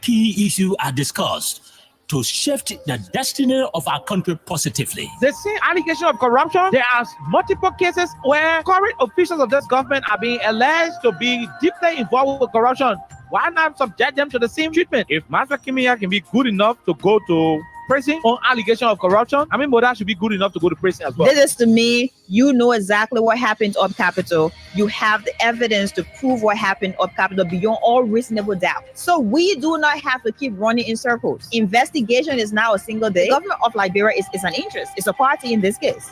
key issues are discussed to shift the destiny of our country positively. The same allegation of corruption, there are multiple cases where current officials of this government are being alleged to be deeply involved with corruption. Why not subject them to the same treatment? If Master Kimia can be good enough to go to prison on allegation of corruption, I mean, Moda should be good enough to go to prison as well. This is to me, you know exactly what happened up Capitol. You have the evidence to prove what happened up Capitol beyond all reasonable doubt. So we do not have to keep running in circles. Investigation is now a single day. The government of Liberia is an interest. It's a party in this case.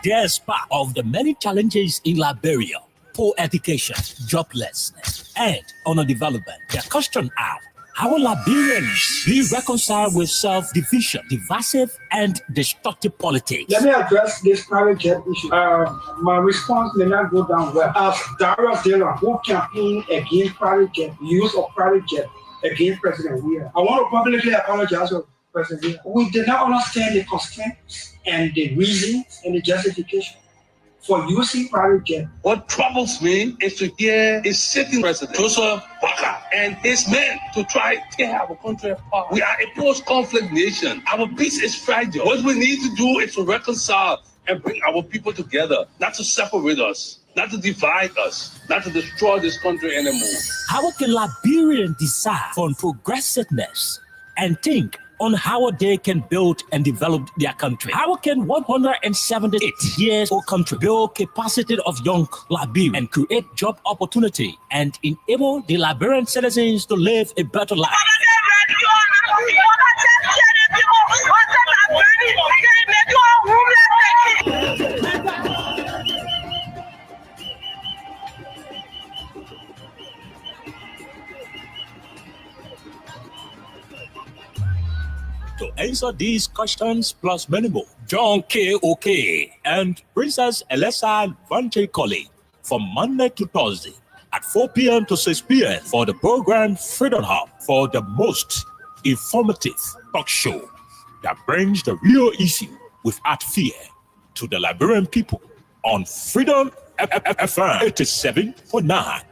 Despite of the many challenges in Liberia, poor education, joblessness, and underdevelopment, the question are, how will Liberians be reconciled with self-division, divisive, and destructive politics? Let me address this private jet issue. My response may not go down well. As Dara Dela, who campaigned against private jet, use of private jet against President Weir, I want to publicly apologize to President Weir. We did not understand the constraints and the reasons and the justification for using private jet. What troubles me is to hear a sitting president, Joseph Walker, and his men to try to tear our country apart. We are a post-conflict nation. Our peace is fragile. What we need to do is to reconcile and bring our people together, not to separate us, not to divide us, not to destroy this country anymore. How can Liberians decide on progressiveness and think on how they can build and develop their country? How can 178 years old country build capacity of young Liberians and create job opportunity and enable the Liberian citizens to live a better life? To answer these questions plus many more, John K. OK and Princess Elisa Vante Colley from Monday to Thursday at 4 p.m. to 6 p.m. for the program Freedom Hub, for the most informative talk show that brings the real issue without fear to the Liberian people on Freedom FM 87.9.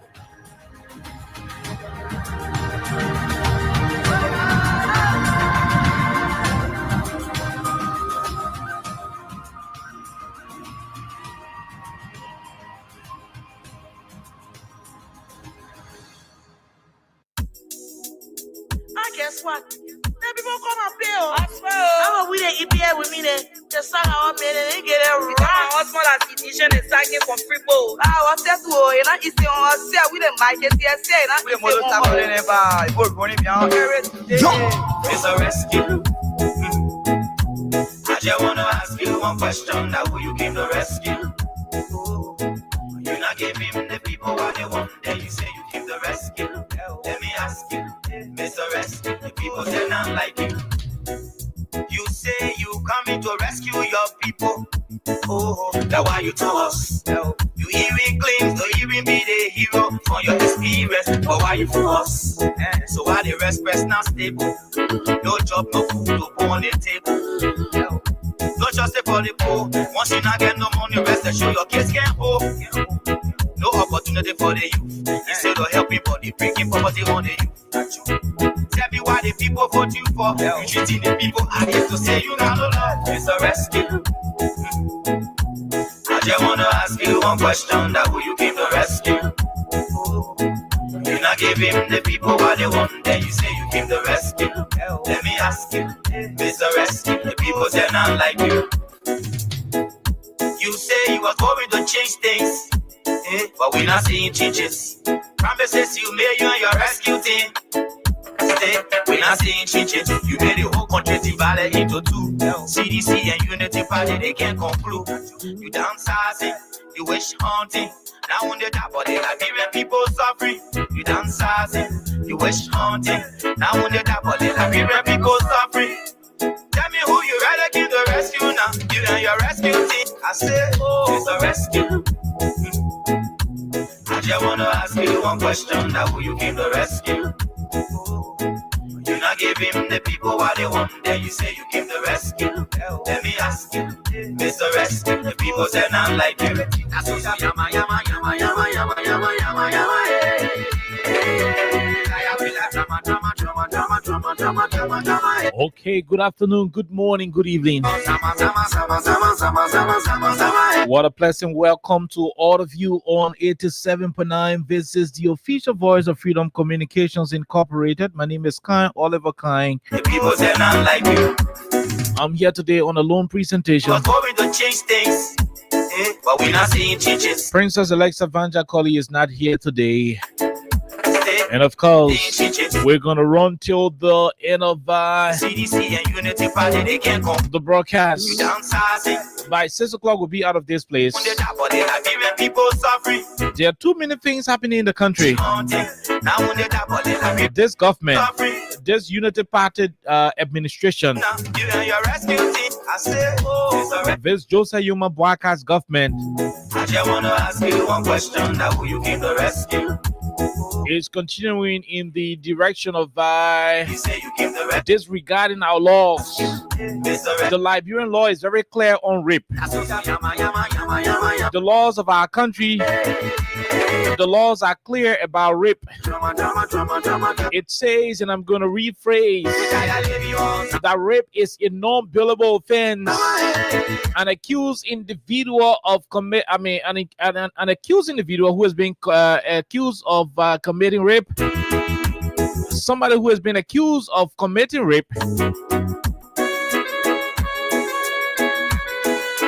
Guess what? Then people come and play. I swear. How we the EPA with me then? The song I want me and they get it wrong. My husband has edition is tagging from Freepo. What's that? You know, it's on us. We didn't buy it. We didn't it's a rescue. I just want to ask you one question. Now who you came to rescue? You not give him the people what they want. Then you say you came to rescue. Let me ask you, Mr. Rescue, the people say not like you. You say you coming to rescue your people. Oh, that's why you told us. You even claim to even be the hero for your experience. But why you for us? So why the rest press not stable? No job, no food to put on the table. No just for the poor. Once you not get no money, rest and show your kids can't hold. No opportunity for the youth. Instead of helping body, breaking poverty on the youth. Tell me why the people vote you for. You treating the people I hate to say you got no love. It's a rescue. I just wanna ask you one question. That who you came to rescue? You not give him the people what they want. Then you say you came to rescue. Let me ask you, Mr. Rescue, the people say not like you. You say you was going to change things. But we not seeing changes. Promises you made you and your rescue team. We not seeing changes. You made the whole country divided into two. CDC and Unity Party, they can't conclude. You downsizing, you wish hunting. Now on the top of the Liberian people suffering. You downsizing, you wish hunting. Now on the top of the Liberian people suffering. Tell me who you rather give the rescue now. You and your rescue team. I say, oh, it's a rescue. I just wanna ask you one question. That who you came to rescue? You not give him the people what they want. Then you say you came to rescue. Let me ask you, Mr. Rescue, the people say not like you. That's what yama yama yama yama yama yama yama yama. Okay, good afternoon, good morning, good evening. What a pleasant welcome to all of you on 87.9. This is the official voice of Freedom Communications Incorporated. My name is Kine, Oliver Kine. The people say not like you. I'm here today on a loan presentation. We're going to change things, but we're not seeing changes. Princess Alexa Vanja Colley is not here today. And of course, we're going to run till the end of CDC and Unity Party, they can't come. the broadcast. You downsizing. By 6 o'clock, we'll be out of this place. When they die, but they Liberian people suffering. There are too many things happening in the country. Now when they die, but they Liberian This government, suffering. this Unity Party administration, Now you and your rescue team, I say, oh, this Joseph Yuma Boaka's government I just wanna ask you one question. Now will you give the rescue? is continuing in the direction of You say you give the rescue. disregarding our laws. Mr. The Liberian law is very clear on rape. The laws of our country, the laws are clear about rape. It says, and I'm going to rephrase, that rape is a non-billable offense. An accused individual of an accused individual who has been accused of committing rape, somebody who has been accused of committing rape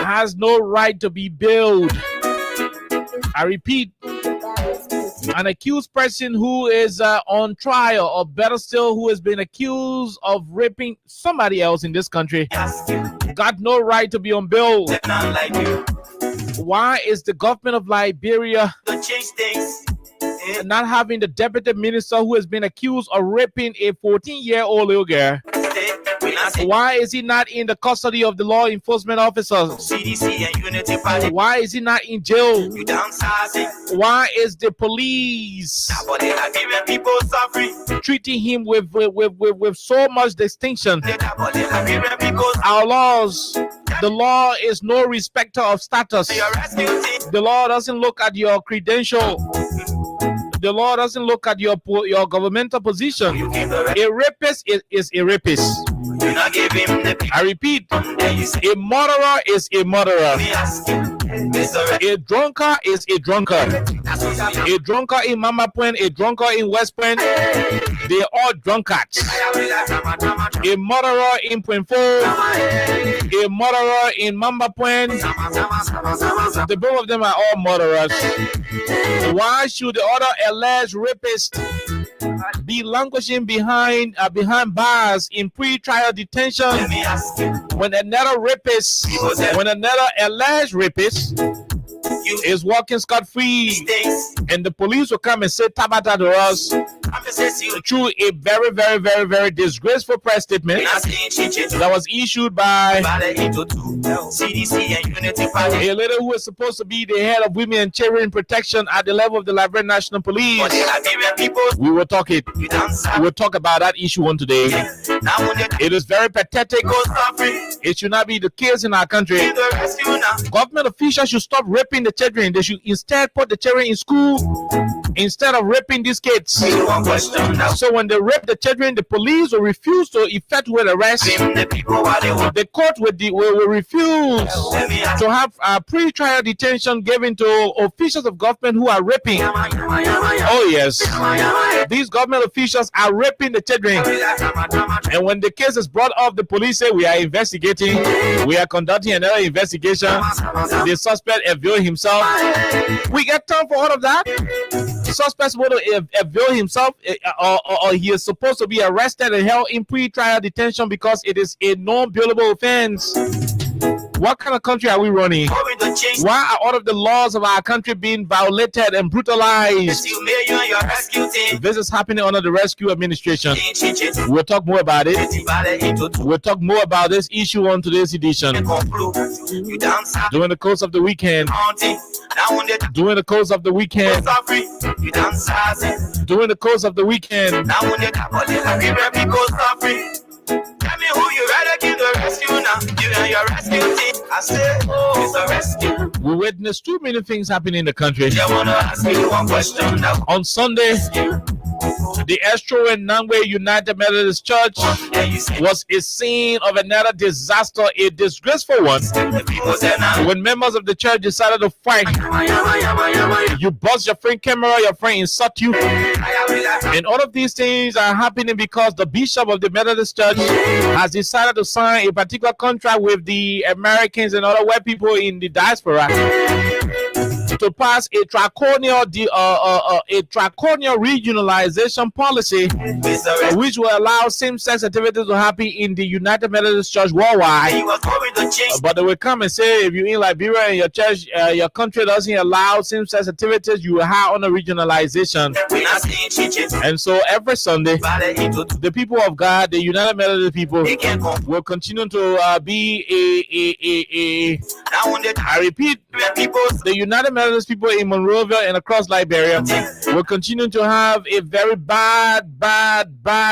has no right to be bailed. I repeat, an accused person who is on trial, or better still, who has been accused of raping somebody else in this country, got no right to be on bail. Not like you. Why is the government of Liberia To change things. not having the deputy minister who has been accused of raping a 14-year-old little girl? We not see Why is he not in the custody of the law enforcement officers? CDC and Unity Party. Why is he not in jail? You downsizing. Why is the police But the Liberian people suffering. treating him with so much distinction? But the Liberian people Our laws, the law is no respecter of status. your rescue team. The law doesn't look at your credential. The law doesn't look at your governmental position. You give the rescue. A rapist is a rapist. You not give him the people. I repeat, Then you say, a murderer is a murderer. me ask you. Mr. Rescue. A drunkard is a drunkard. That's what I'm A drunkard in Mama Point, a drunkard in West Point, they're all drunkards. A murderer in Point 4, a murderer in Mamba Point, the both of them are all murderers. Why should the other alleged rapist be languishing behind bars in pre-trial detention Me ask you. when another rapist, when another alleged rapist You is walking scot-free, things. and the police will come and say tabata to us I'm just saying you. through a very, very, very, very disgraceful press statement We not seeing changes. that was issued by CDC and Unity Party. a lady who is supposed to be the head of women and children protection at the level of the Liberian National Police. But the Liberian people, We will talk it. you dance. We will talk about that issue on today. Now when they It is very pathetic. go suffering, It should not be the case in our country. give the rescue now. Government officials should stop raping the children. They should instead put the children in school instead of raping these kids. One question now. So when they rape the children, the police will refuse to effectuate arrest. Blame the people what they want. The court will refuse Let me ask to have pre-trial detention given to officials of government who are raping. Oh yes, these government officials are raping the children. And when the case is brought up, the police say we are investigating, we are conducting another investigation. The suspect avail himself. We get time for all of that. Suspect will avail himself, or he is supposed to be arrested and held in pre-trial detention because it is a non-bailable offense. What kind of country are we running? Going to change. Why are all of the laws of our country being violated and brutalized? You may you and your rescue team. This is happening under the rescue administration. Changes. We'll talk more about it. Divided into two. We'll talk more about this issue on today's edition. Conclude. You dance. During the course of the weekend, Haunting. Now when they during the course of the go weekend, suffering, you dance. during the course of the weekend, Now when they but the Liberian people suffering. Tell me who you rather give the rescue now. You and your rescue team. I say, oh, it's a rescue. we witnessed too many things happening in the country. I wanna ask you one question now. On Sunday, the Estro and Nangwe United Methodist Church then you say was a scene of another disaster, a disgraceful one. the people say now. When members of the church decided to fight, you bust your friend camera, your friend insult you. And all of these things are happening because the bishop of the Methodist Church has decided to sign a particular contract with the Americans and other white people in the diaspora to pass a draconian regionalization policy, which will allow same-sex activities to happen in the United Methodist Church worldwide. You are going to change. But they will come and say, if you're in Liberia and your church, your country doesn't allow same-sex activities, you will have on a regionalization. We're not saying changes. And so every Sunday, the people of God, the United Methodist people, They can't come. will continue to be Now when they I repeat, people the United Methodist people in Monrovia and across Liberia will continue to have a very bad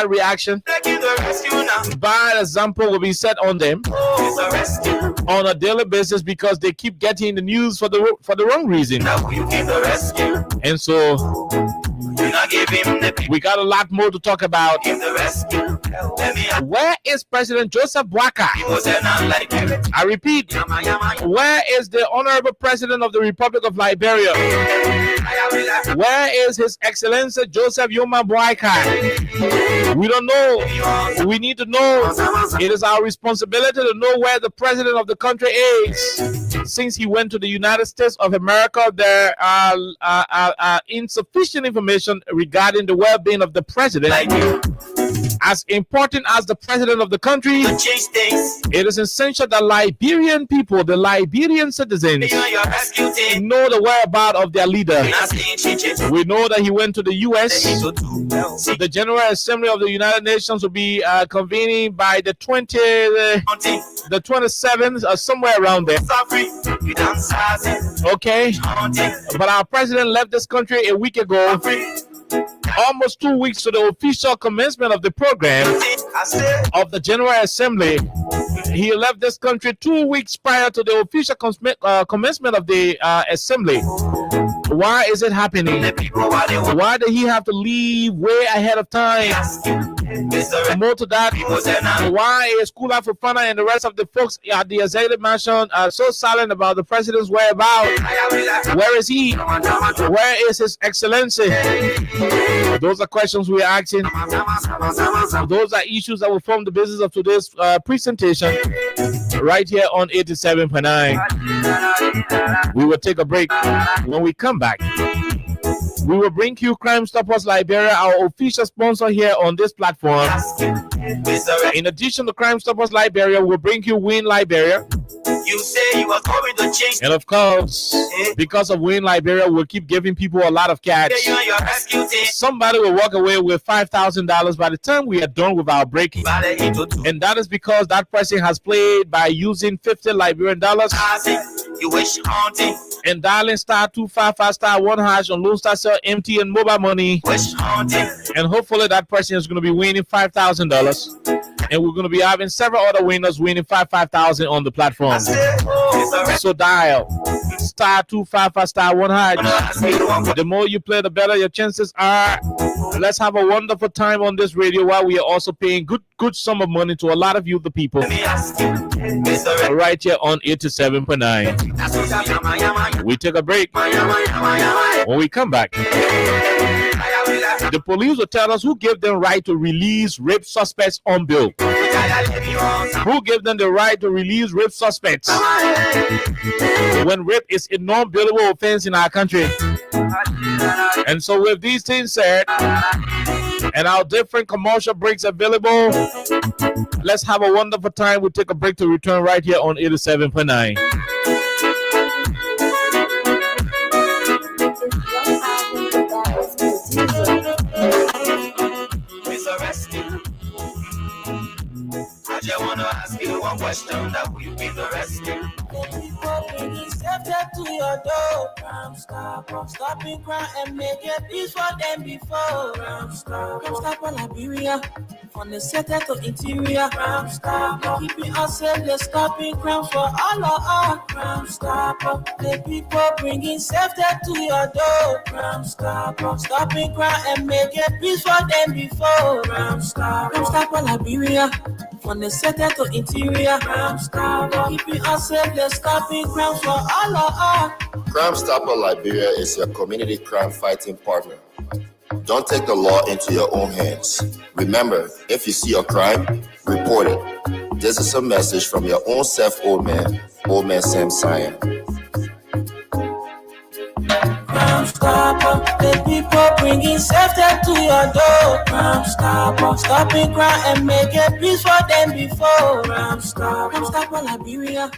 reaction. taking the rescue now. Bad example will be set on them It's a rescue. on a daily basis because they keep getting the news for the wrong reason. Now you give the rescue. And so You not give him the people. we got a lot more to talk about. Give the rescue. Let me ask. Where is President Joseph Boakai? People say not like you. I repeat, Yama, yama, yama. where is the Honorable President of the Republic of Liberia? I will ask. Where is His Excellency Joseph Yoma Boakai? We don't know. We need to know. It is our responsibility to know where the president of the country is. Since he went to the United States of America, there are insufficient information regarding the well-being of the president. Like you. As important as the president of the country, To change things. it is essential that Liberian people, the Liberian citizens, You and your rescue team. know the whereabouts of their leader. We're not saying changes. We know that he went to the U.S. They need to do. See, The General Assembly of the United Nations will be convening by the 27th, somewhere around there. Sorry, you dance sassy. Okay, but our president left this country a week ago, almost 2 weeks to the official commencement of the program I said, of the General Assembly. He left this country 2 weeks prior to the official commencement of the assembly. Why is it happening? the people what they want. Why did he have to leave way ahead of time? Ask you. Mr. More to that, People say now. why is Kula Fofana and the rest of the folks at the executive mansion so silent about the president's whereabouts? I will ask. Where is he? Where is His Excellency? Those are questions we are asking. Those are issues that will form the basis of today's presentation right here on 87.9. We will take a break. When we come back, we will bring you Crime Stoppers Liberia, our official sponsor here on this platform. Mr. In addition to Crime Stoppers Liberia, we'll bring you Win Liberia. You say you are going to change. And of course, because of Win Liberia, we'll keep giving people a lot of cash. You and your rescue team. Somebody will walk away with $5,000 by the time we are done with our break. Bale into two. And that is because that person has played by using 50 Liberian dollars You wish haunting. and dialing *255*1# on Lone Star Cell, MTN mobile money. Wish haunting. And hopefully that person is going to be winning $5,000. And we're going to be having several other winners winning $5,000 on the platform. So dial *255*1#. The more you play, the better your chances are. Let's have a wonderful time on this radio while we are also paying good sum of money to a lot of you, the people, Let me ask you, Mr. right here on 87.9. We take a break. When we come back, the police will tell us who gave them right to release rape suspects on bail. Who gave them the right to release rape suspects when rape is a non-bailable offense in our country? And so with these things said, and our different commercial breaks available, let's have a wonderful time. We'll take a break to return right here on 87.9. I just want to ask you one question. That will you be the rescue? your door. Stopping crime and make a peace for them before. Crime stop Liberia. From the center to interior. Crime stop. Keeping us safe, they're stopping crime for all of us. Crime stop. The people bringing safety to your door. Crime stop. Stopping crime and make a peace for them before. Crime stop Liberia. From the center to interior. Crime stop. Keeping us safe, they're stopping crime for all of us. Crime Stopper Liberia is your community crime fighting partner. Don't take the law into your own hands. Remember, if you see a crime, report it. This is a message from your own self, old man Sam Cyan. Crime Stopper, the people bringing safety to your door. Crime Stopper, stopping crime and make a peace for them before. Crime Stopper Liberia.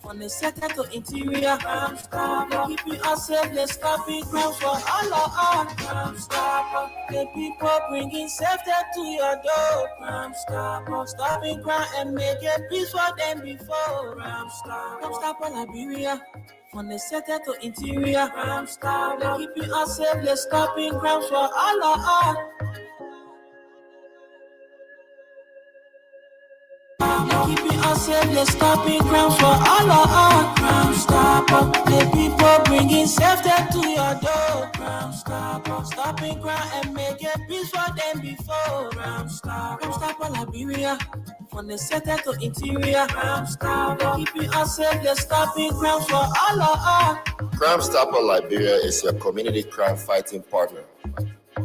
From the center to interior. Crime Stopper, keeping us safe, let's stopping crime for all of us. Crime Stopper, the people bringing safety to your door. Crime Stopper, stopping crime and make a peace for them before. Crime Stopper Liberia. From the center to interior. Crime Stopper, keeping us safe, let's stopping crime for all of us. Keeping us safe, let's stopping crime for all of us. Crime Stopper, the people bringing safety to your door. Crime Stopper, stopping crime and make a peace for them before. Crime Stopper Liberia. From the center to interior. Crime Stopper, keeping us safe, let's stopping crime for all of us. Crime Stopper Liberia is your community crime fighting partner.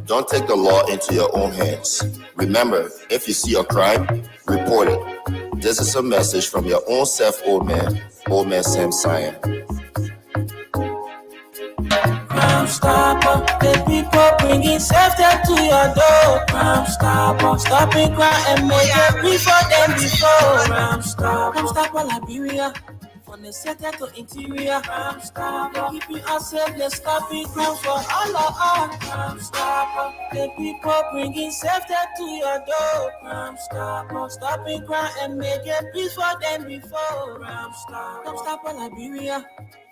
Don't take the law into your own hands. Remember, if you see a crime, report it. This is a message from your own self, old man Sam Cyan. Crime Stopper, the people bringing safety to your door. Crime Stopper, stopping crime and make a peace for them before. Crime Stopper Liberia. From the center to interior. Crime Stopper, keeping us safe, let's stopping crime for all of us. Crime Stopper, the people bringing safety to your door. Crime Stopper, stopping crime and make a peace for them before. Crime Stopper Liberia.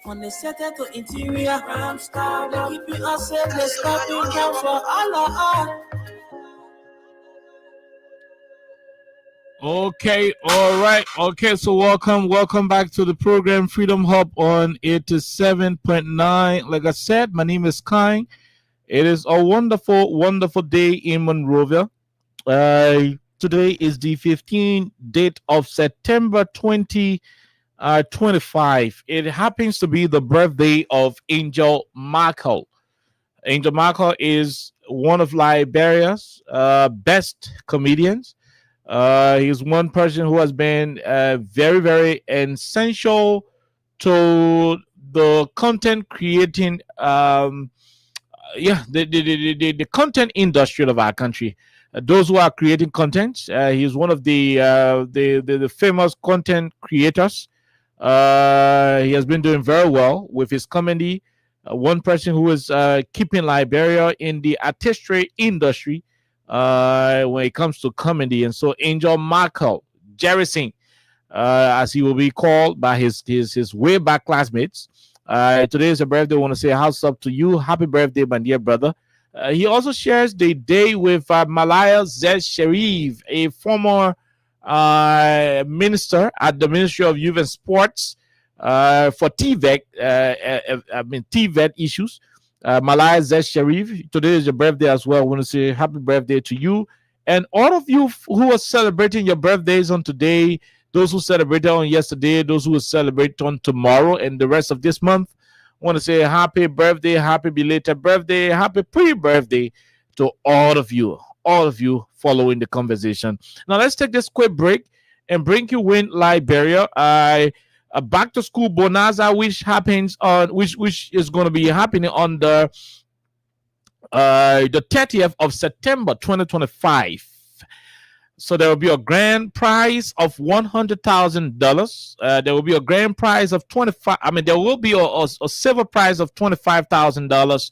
From the center to interior. Crime Stopper, keeping us safe, let's stopping crime for all of us. Okay, all right. Okay, so welcome back to the program Freedom Hub on 87.9. Like I said, my name is Kai. It is a wonderful day in Monrovia. Today is the 15th date of September 2025. It happens to be the birthday of Angel Markle. Angel Markle is one of Liberia's best comedians. He's one person who has been very essential to the content creating the content industry of our country. Those who are creating content, he's one of the famous content creators. He has been doing very well with his comedy. One person who is keeping Liberia in the artistry industry when it comes to comedy. And so Angel Markle, Jerry Singh, as he will be called by his way back classmates. Today is a birthday. I want to say how's up to you. Happy birthday, my dear brother. He also shares the day with Malaya Z. Sharif, a former minister at the Ministry of Youth and Sports for TVET, TVET issues. Malaya Z. Sharif, today is your birthday as well. I want to say happy birthday to you. And all of you who are celebrating your birthdays on today, those who celebrated on yesterday, those who will celebrate on tomorrow and the rest of this month, I want to say happy birthday, happy belated birthday, happy pre-birthday to all of you following the conversation. Now let's take this quick break and bring you in Liberia. A back to school bonanza which happens on which is going to be happening on the 30th of September 2025. So there will be a grand prize of $100,000. There will be a grand prize of 25. I mean, there will be a silver prize of $25,000.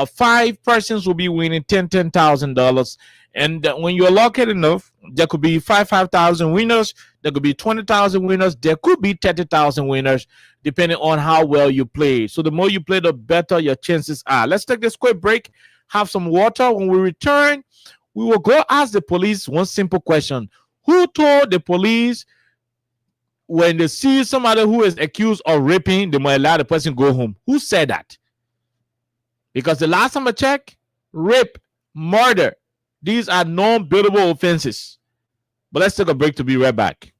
5 persons will be winning $10,000. And when you're lucky enough, there could be 5,000 winners. There could be 20,000 winners. There could be 30,000 winners, depending on how well you play. So the more you play, the better your chances are. Let's take this quick break, have some water. When we return, we will go ask the police one simple question. Who told the police when they see somebody who is accused of raping, they might allow the person go home? Who said that? Because the last time I checked, rape, murder, these are non-bailable offenses. But let's take a break to be right back.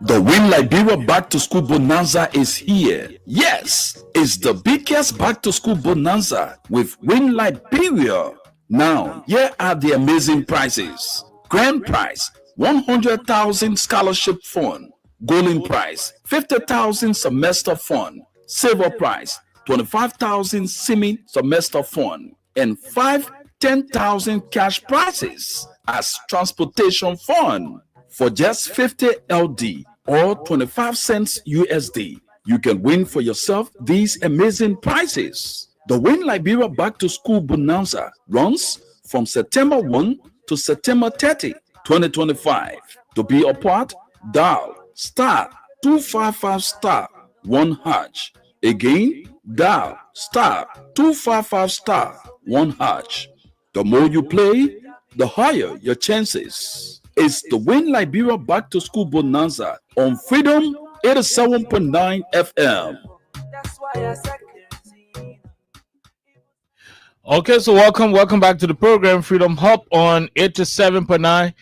The Win Liberia Back to School Bonanza is here. Yes, it's the biggest back to school bonanza with Win Liberia. Now, here are the amazing prizes. Grand prize, 100,000 scholarship fund. Golden prize, 50,000 semester fund. Silver prize, 25,000 semi-semester fund. And 10,000 cash prizes as transportation fund. For just 50 LD or 25 cents USD, you can win for yourself these amazing prizes. The Win Liberia Back to School Bonanza runs from September 1 to September 30, 2025. To be a part, dial star 255 star 1 hash. Again, dial star 255 star 1 hash. The more you play, the higher your chances. It's the Win Liberia Back to School Bonanza on Freedom 87.9 FM. Okay, so welcome back to the program, Freedom Hub on 87.9.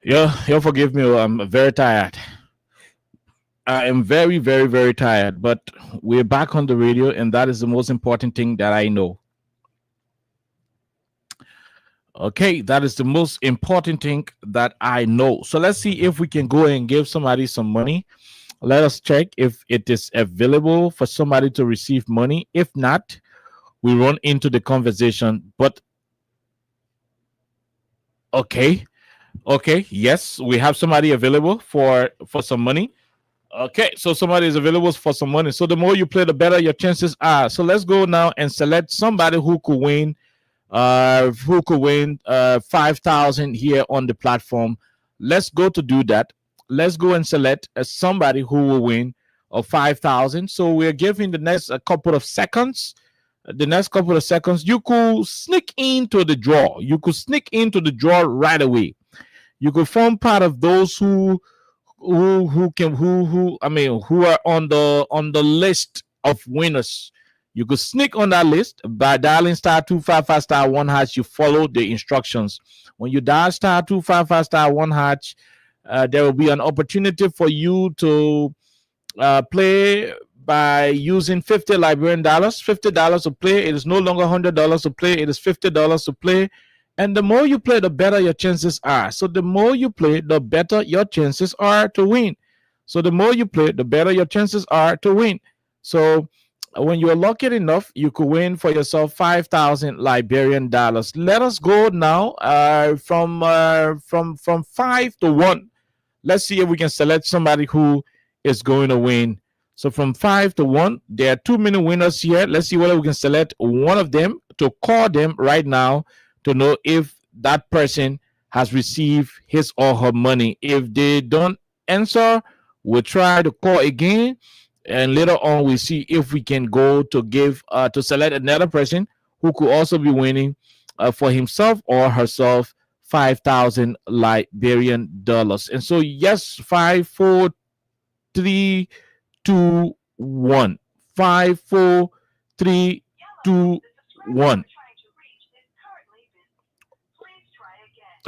You'll forgive me, I'm very tired. I am very, very, very tired, but we're back on the radio, and that is the most important thing that I know. Okay, that is the most important thing that I know. So let's see if we can go and give somebody some money. Let us check if it is available for somebody to receive money. If not, we run into the conversation. But okay, yes, we have somebody available for some money. Okay, so somebody is available for some money. So the more you play, the better your chances are. So let's go now and select somebody who could win 5,000 here on the platform. Let's go to do that. Let's go and select somebody who will win 5,000. So we're giving the next couple of seconds. You could sneak into the draw. Right away. You could form part of those who are on the list of winners. You could sneak on that list by dialing star 255 star 1 hash. You follow the instructions. When you dial star 255 star 1 hash, there will be an opportunity for you to play by using $50 Liberian dollars. $50 to play. It is no longer $100 to play. It is $50 to play. And the more you play, the better your chances are. So the more you play, the better your chances are to win. So when you're lucky enough, you could win for yourself 5,000 Liberian dollars. Let us go now from 5 to 1. Let's see if we can select somebody who is going to win. So from 5 to 1, there are too many winners here. Let's see whether we can select one of them to call them right now to know if that person has received his or her money. If they don't answer, we'll try to call again. And later on, we see if we can go to give to select another person who could also be winning for himself or herself 5,000 Liberian dollars. And so, yes, 5, 4, 3, 2, 1. 5, 4, 3, 2, 1.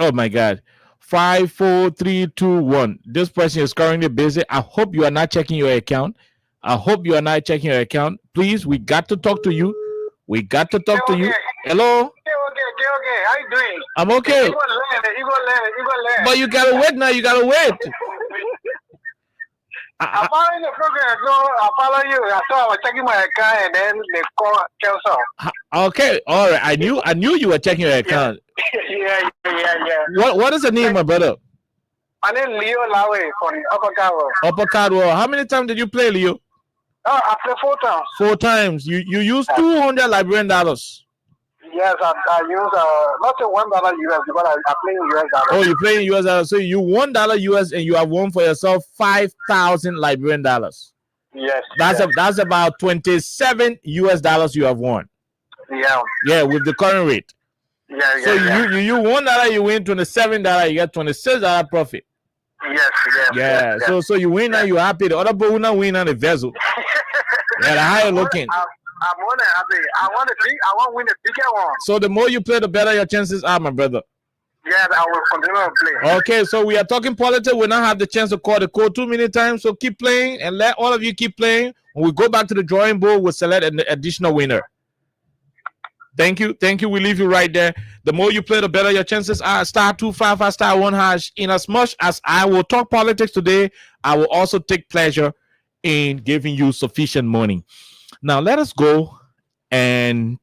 Oh my God. 5, 4, 3, 2, 1. This person is currently busy. I hope you are not checking your account. Please, we got to talk to you. Hello? Okay. How you doing? I'm okay. You gonna learn. But you gotta wait now. I'm following the program, so I follow you. I thought I was checking my account, and then they call cancel. Okay, all right. I knew you were checking your account. Yeah. What is the name, my brother? My name is Leo Lawe from Upper Carroll. Upper Cardwell. How many times did you play, Leo? Oh, I played 4 times. 4 times. You used $200 Liberian dollars. Yes, I use not $1 US because I play in US dollars. Oh, you play in US dollars. So you $1 US and you have won for yourself 5,000 Liberian dollars. Yes. That's about 27 US dollars you have won. Yeah. Yeah, with the current rate. Yeah. So you $1 you win $27, you get $26 profit. Yes. Yeah. So you win and you're happy. The other boy will not win on the vessel. Yeah, the higher looking. I'm more than happy. I want to win the bigger one. So the more you play, the better your chances are, my brother. Yeah, I will continue to play. Okay, so we are talking politics. We now have the chance to call the code too many times. So keep playing and let all of you keep playing. When we go back to the drawing board, we'll select an additional winner. Thank you. We leave you right there. The more you play, the better your chances are. *255 *1#. In as much as I will talk politics today, I will also take pleasure in giving you sufficient money. Now let us go and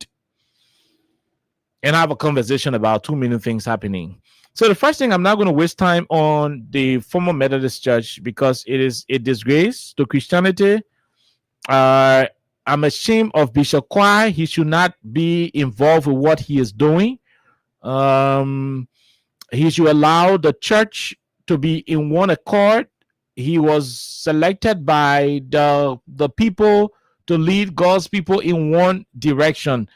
have a conversation about too many things happening. So the first thing, I'm not going to waste time on the former Methodist church because it is a disgrace to Christianity. I'm ashamed of Bishop Kwai. He should not be involved with what he is doing. He should allow the church to be in one accord. He was selected by the people to lead God's people in one direction,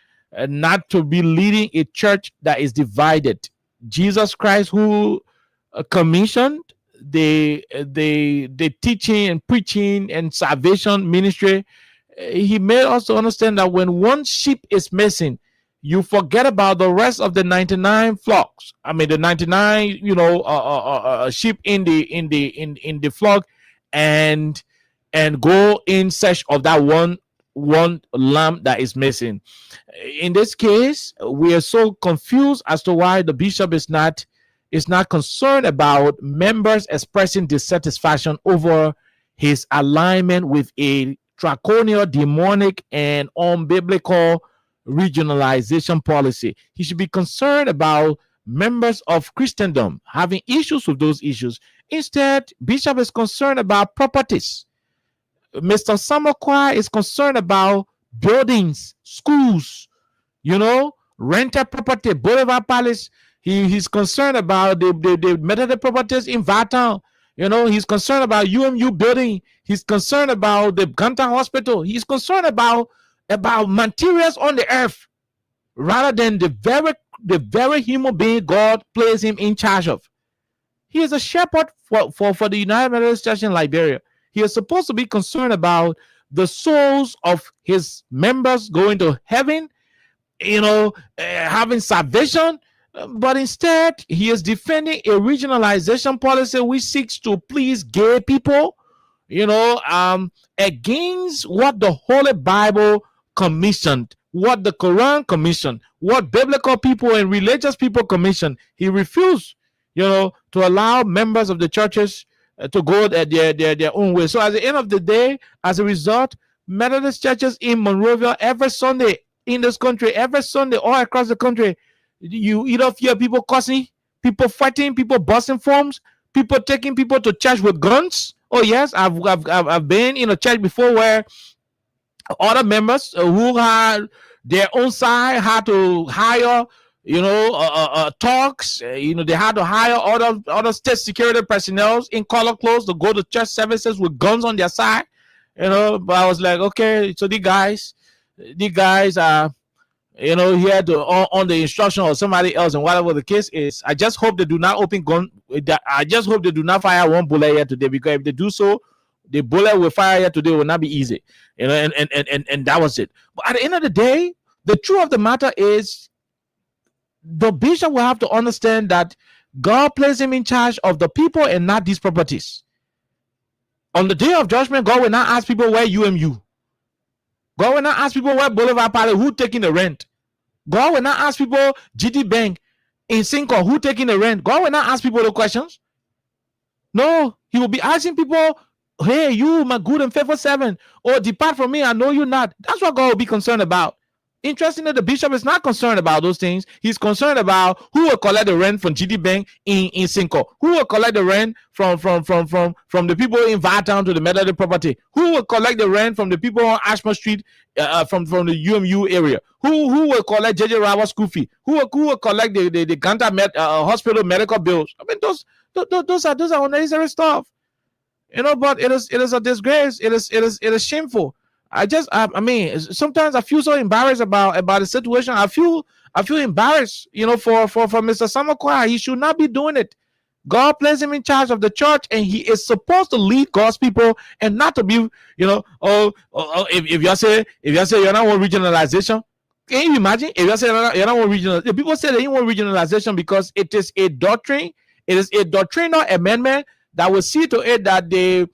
not to be leading a church that is divided. Jesus Christ, who commissioned the teaching and preaching and salvation ministry, he made us to understand that when one sheep is missing, you forget about the rest of the 99 flocks. I mean, the 99, sheep in the flock, and go in search of that one lamb that is missing. In this case, we are so confused as to why the bishop is not concerned about members expressing dissatisfaction over his alignment with a draconian, demonic, and unbiblical regionalization policy. He should be concerned about members of Christendom having issues with those issues. Instead, Bishop is concerned about properties. Mr. Samokwai is concerned about buildings, schools, rented property, Boulevard Palace. He's concerned about the Methodist properties in Vatan. He's concerned about UMU building. He's concerned about the Ganta Hospital. He's concerned about materials on the earth rather than the very human being God placed him in charge of. He is a shepherd for the United Methodist Church in Liberia. He is supposed to be concerned about the souls of his members going to heaven, having salvation. But instead, he is defending a regionalization policy which seeks to please gay people, against what the Holy Bible commissioned, what the Quran commissioned, what biblical people and religious people commissioned. He refused, to allow members of the churches to go their own way. So at the end of the day, as a result, Methodist churches in Monrovia every Sunday in this country, every Sunday all across the country, you either hear people cussing, people fighting, people busting forms, people taking people to church with guns. Oh yes, I've been in a church before where other members who had their own side had to hire talks. They had to hire other state security personnel in color clothes to go to church services with guns on their side. But I was like, okay, so these guys are, here to on the instruction of somebody else, and whatever the case is. I just hope they do not open gun. I just hope they do not fire one bullet here today, because if they do so, the bullet will fire here today will not be easy. And that was it. But at the end of the day, the truth of the matter is, the bishop will have to understand that God placed him in charge of the people and not these properties. On the day of judgment, God will not ask people where UMU. God will not ask people where Boulevard Palace, who taking the rent. God will not ask people GT Bank in Cinco, who taking the rent. God will not ask people the questions. No, he will be asking people hey, you, my good and faithful servant, or depart from me, I know you not. That's what God will be concerned about. Interestingly, the bishop is not concerned about those things. He's concerned about who will collect the rent from GD Bank in Cinco, who will collect the rent from the people in Vartown to the Methodist property, who will collect the rent from the people on Ashmore Street from the UMU area, who will collect JJ Rawa school fee, who will collect the Ganta hospital medical bills. I mean, those are unnecessary stuff. But it is a disgrace. It is shameful. I mean, sometimes I feel so embarrassed about the situation. I feel embarrassed, for Mr. Samakwa. He should not be doing it. God placed him in charge of the church, and he is supposed to lead God's people and not to be, if you say you're not want regionalization, can you imagine if you say you're not want regional? The people say they want regionalization because it is a doctrine. It is a doctrinal amendment that will see to it that the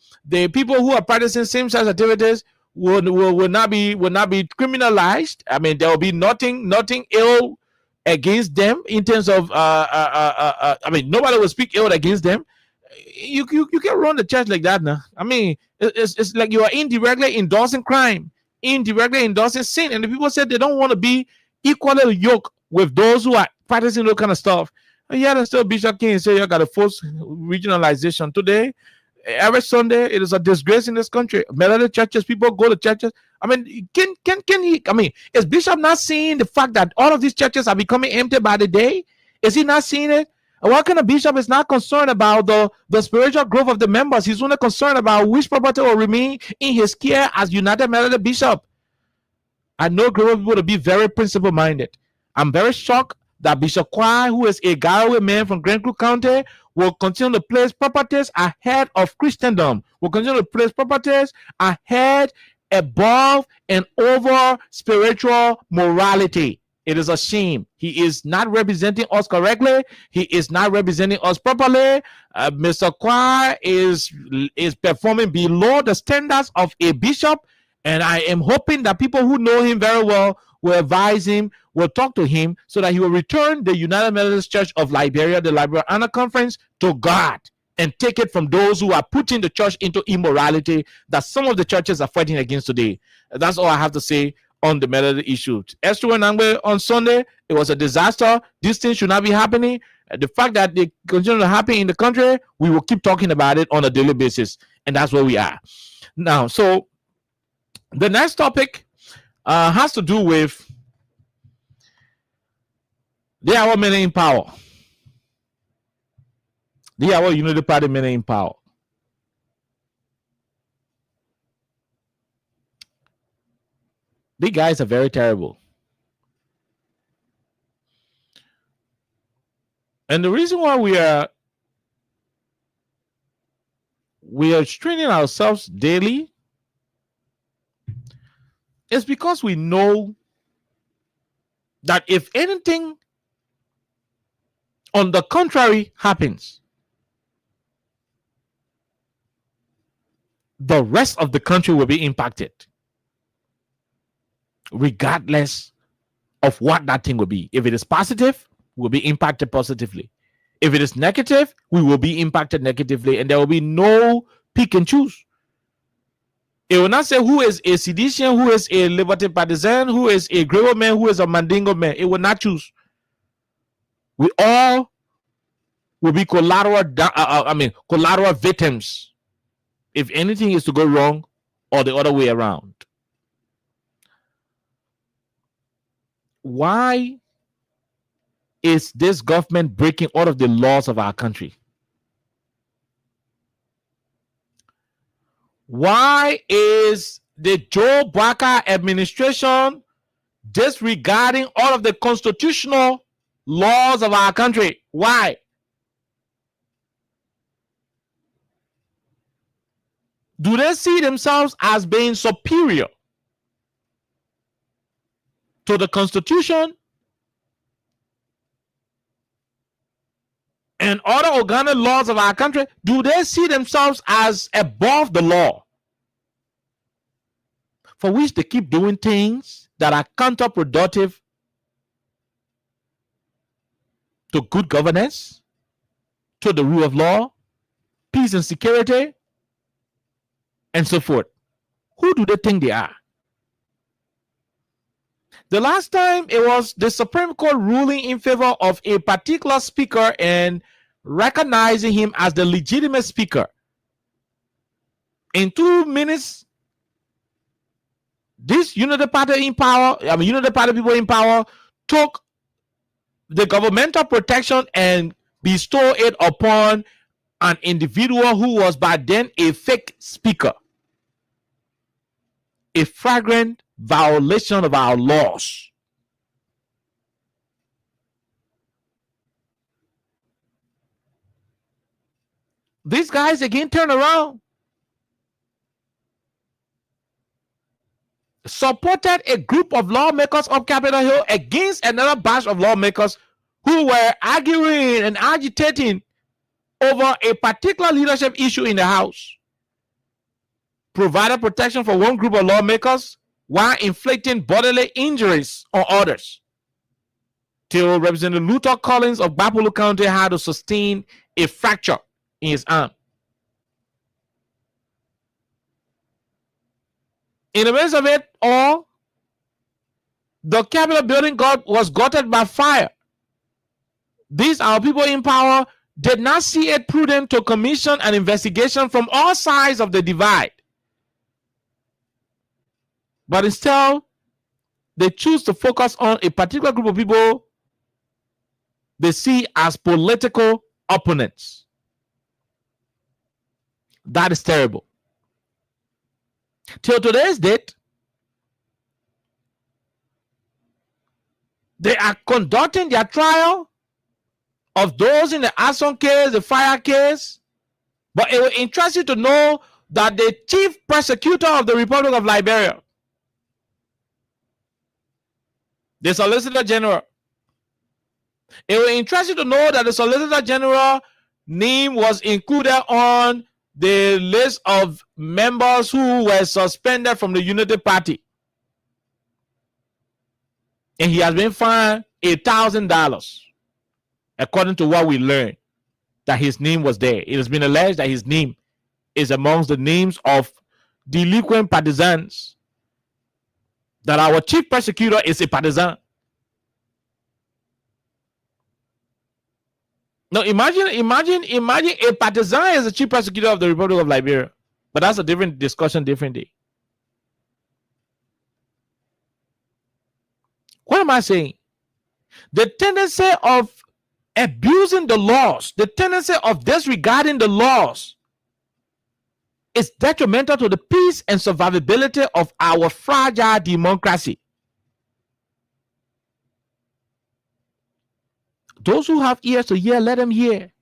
people who are practicing same-sex activities will not be criminalized. I mean, there will be nothing ill against them in terms of I mean, nobody will speak ill against them. You can run the church like that now. I mean, it's like you are indirectly endorsing crime, indirectly endorsing sin, and the people said they don't want to be equally yoked with those who are practicing those kind of stuff. And yet, still Bishop King say you got to force regionalization today. Every Sunday, it is a disgrace in this country. Methodist churches, people go to churches. I mean, can he? I mean, is Bishop not seeing the fact that all of these churches are becoming empty by the day? Is he not seeing it? And what kind of bishop is not concerned about the spiritual growth of the members? He's only concerned about which property will remain in his care as United Methodist Bishop. I know group people to be very principle-minded. I'm very shocked that Bishop Kwai, who is a Garaway man from Grand Creek County, will continue to place properties ahead of Christendom, will continue to place properties ahead, above, and over spiritual morality. It is a shame. He is not representing us correctly. He is not representing us properly. Mr. Kwai is performing below the standards of a bishop, and I am hoping that people who know him very well will advise him, will talk to him, so that he will return the United Methodist Church of Liberia, the Liberiana Conference, to God and take it from those who are putting the church into immorality that some of the churches are fighting against today. That's all I have to say on the Methodist issue. Esther Nangwe on Sunday, it was a disaster. These things should not be happening. The fact that they continue to happen in the country, we will keep talking about it on a daily basis, and that's where we are now. So the next topic has to do with the our men in power. The our Unity Party men in power. These guys are very terrible. And the reason why we are training ourselves daily is because we know that if anything on the contrary happens, the rest of the country will be impacted, regardless of what that thing will be. If it is positive, we'll be impacted positively. If it is negative, we will be impacted negatively, and there will be no pick and choose. It will not say who is a seditian, who is a liberty partisan, who is a Grego man, who is a Mandingo man. It will not choose. We all will be collateral victims if anything is to go wrong or the other way around. Why is this government breaking all of the laws of our country? Why is the Joe Barker administration disregarding all of the constitutional laws of our country? Why? Do they see themselves as being superior to the Constitution and other organic laws of our country? Do they see themselves as above the law, for which they keep doing things that are counterproductive to good governance, to the rule of law, peace and security? and so forth. Who do they think they are? The last time it was the Supreme Court ruling in favor of a particular speaker and recognizing him as the legitimate speaker. In 2 minutes, this Unity Party people in power took the governmental protection and bestowed it upon an individual who was by then a fake speaker. A flagrant violation of our laws. These guys again turn around, supported a group of lawmakers of Capitol Hill against another batch of lawmakers who were arguing and agitating over a particular leadership issue in the House. Provided protection for one group of lawmakers while inflicting bodily injuries on others, till Representative Luther Collins of Bapolo County had to sustain a fracture in his arm. In the midst of it all, the Capitol building was gutted by fire. These our people in power did not see it prudent to commission an investigation from all sides of the divide. But instead, they choose to focus on a particular group of people they see as political opponents. That is terrible. Till today's date, they are conducting their trial of those in the arson case, the fire case. But it will interest you to know that the chief prosecutor of the Republic of Liberia, the Solicitor General, it will interest you to know that the Solicitor General name was included on the list of members who were suspended from the Unity Party. And he has been fined $1,000, according to what we learned, that his name was there. It has been alleged that his name is amongst the names of delinquent partisans, that our chief prosecutor is a partisan. Now imagine a partisan is the chief prosecutor of the Republic of Liberia. But that's a different discussion, different day. What am I saying? The tendency of abusing the laws, the tendency of disregarding the laws is detrimental to the peace and survivability of our fragile democracy. Those who have ears to hear, let them hear.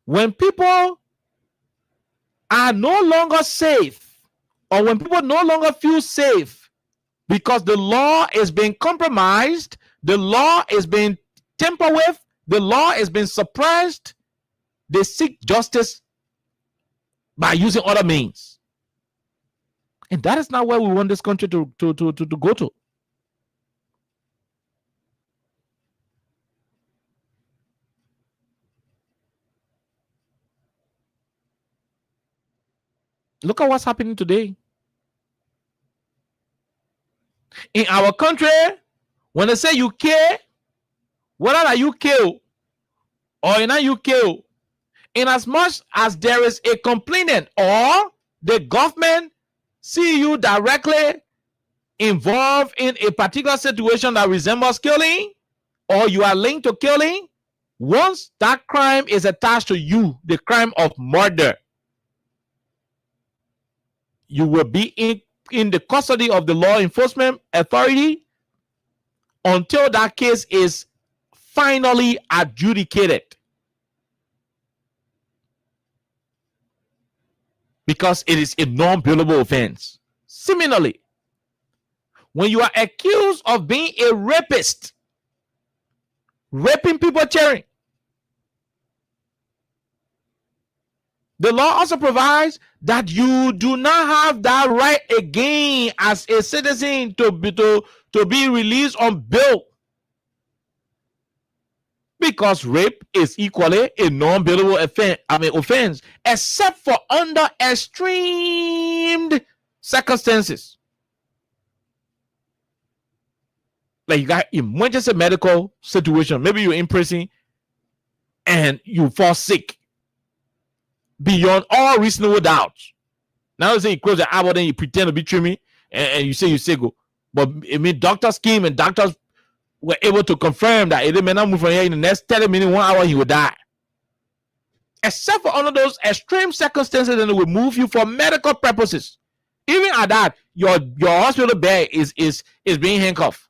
When people are no longer safe, or when people no longer feel safe because the law is being compromised, the law is being tampered with, the law is being suppressed, they seek justice by using other means. And that is not where we want this country to go to. Look at what's happening today. In our country, when they say you care, whether that you kill or in a you kill, in as much as there is a complainant or the government see you directly involved in a particular situation that resembles killing, or you are linked to killing, once that crime is attached to you, the crime of murder, you will be in the custody of the law enforcement authority until that case is finally adjudicated. Because it is a non-bailable offense. Similarly, when you are accused of being a rapist, raping people cheering, the law also provides that you do not have that right again as a citizen to be released on bail. Because rape is equally a non-bailable offense, except for under extreme circumstances. Like you got emergency medical situation. Maybe you're in prison and you fall sick beyond all reasonable doubt. Now you say you close your eye, then you pretend to be trimming, and you say you say go. But I mean, doctors came and doctors were able to confirm that if they may not move from here in the next 30 minutes, 1 hour, he will die. Except for under those extreme circumstances, then they will move you for medical purposes. Even at that, your hospital bed is being handcuffed.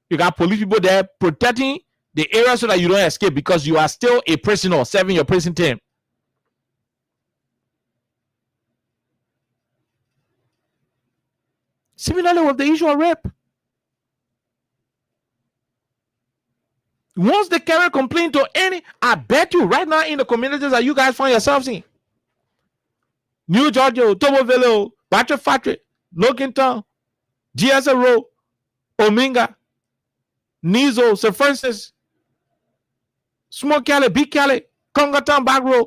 You got police people there protecting the area so that you don't escape because you are still a prisoner serving your prison term. Similarly with the issue of rape. Once they carry a complaint to any, I bet you right now in the communities that you guys find yourselves in, New Georgia, Tomoville, Batcher Factory, Logantown, GSA Road, Ominga, Nizo, St. Francis, Small Cali, Big Cali, Congotown, Back Road,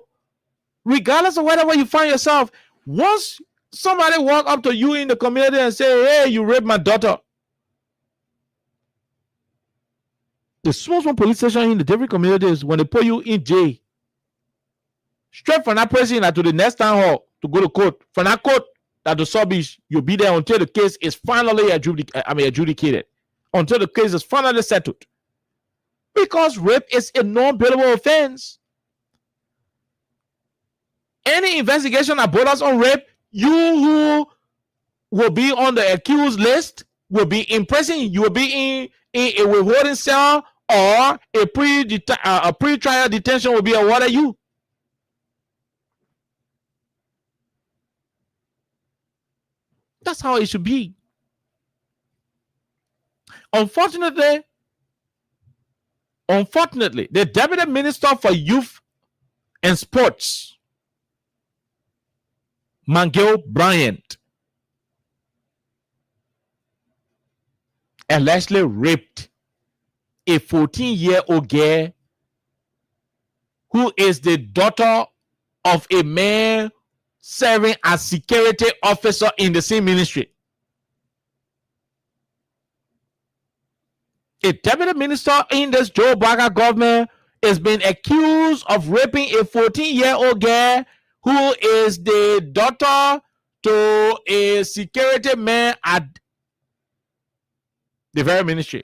regardless of wherever you find yourself, once somebody walk up to you in the community and say, hey, you raped my daughter, the small police station in the different communities, when they put you in jail, straight from that person to the next town hall to go to court. From that court that the sub-beach, you'll be there until the case is finally adjudicated, until the case is finally settled. Because rape is a non-bailable offense. Any investigation that borders on rape, you who will be on the accused list will be in prison. You will be in a withholding cell, or a pre-trial detention will be awarded you. That's how it should be. Unfortunately, the Deputy Minister for Youth and Sports, Mangel Bryant, allegedly raped a 14-year-old girl who is the daughter of a man serving as security officer in the same ministry. A deputy minister in this Joe Biden government is being accused of raping a 14-year-old girl who is the daughter to a security man at the very ministry.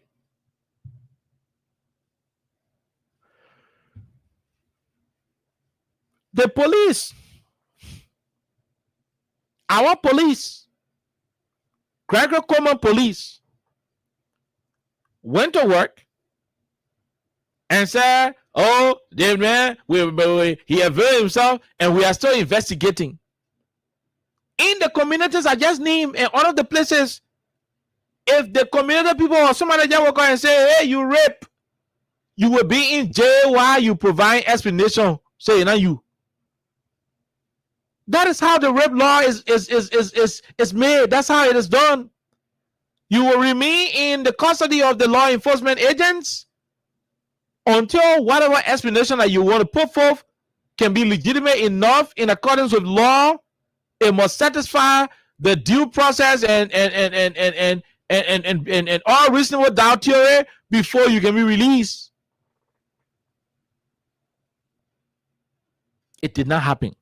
The police, our police, Gregory Coleman police, went to work and said, oh, the man, he availed himself and we are still investigating. In the communities I just named and all of the places, if the community people or somebody just walk out and say, hey, you rape, you will be in jail while you provide explanation. Say, not you. That is how the rape law is made. That's how it is done. You will remain in the custody of the law enforcement agents until whatever explanation that you want to put forth can be legitimate enough in accordance with law. It must satisfy the due process and all reasonable doubt theory before you can be released. It did not happen.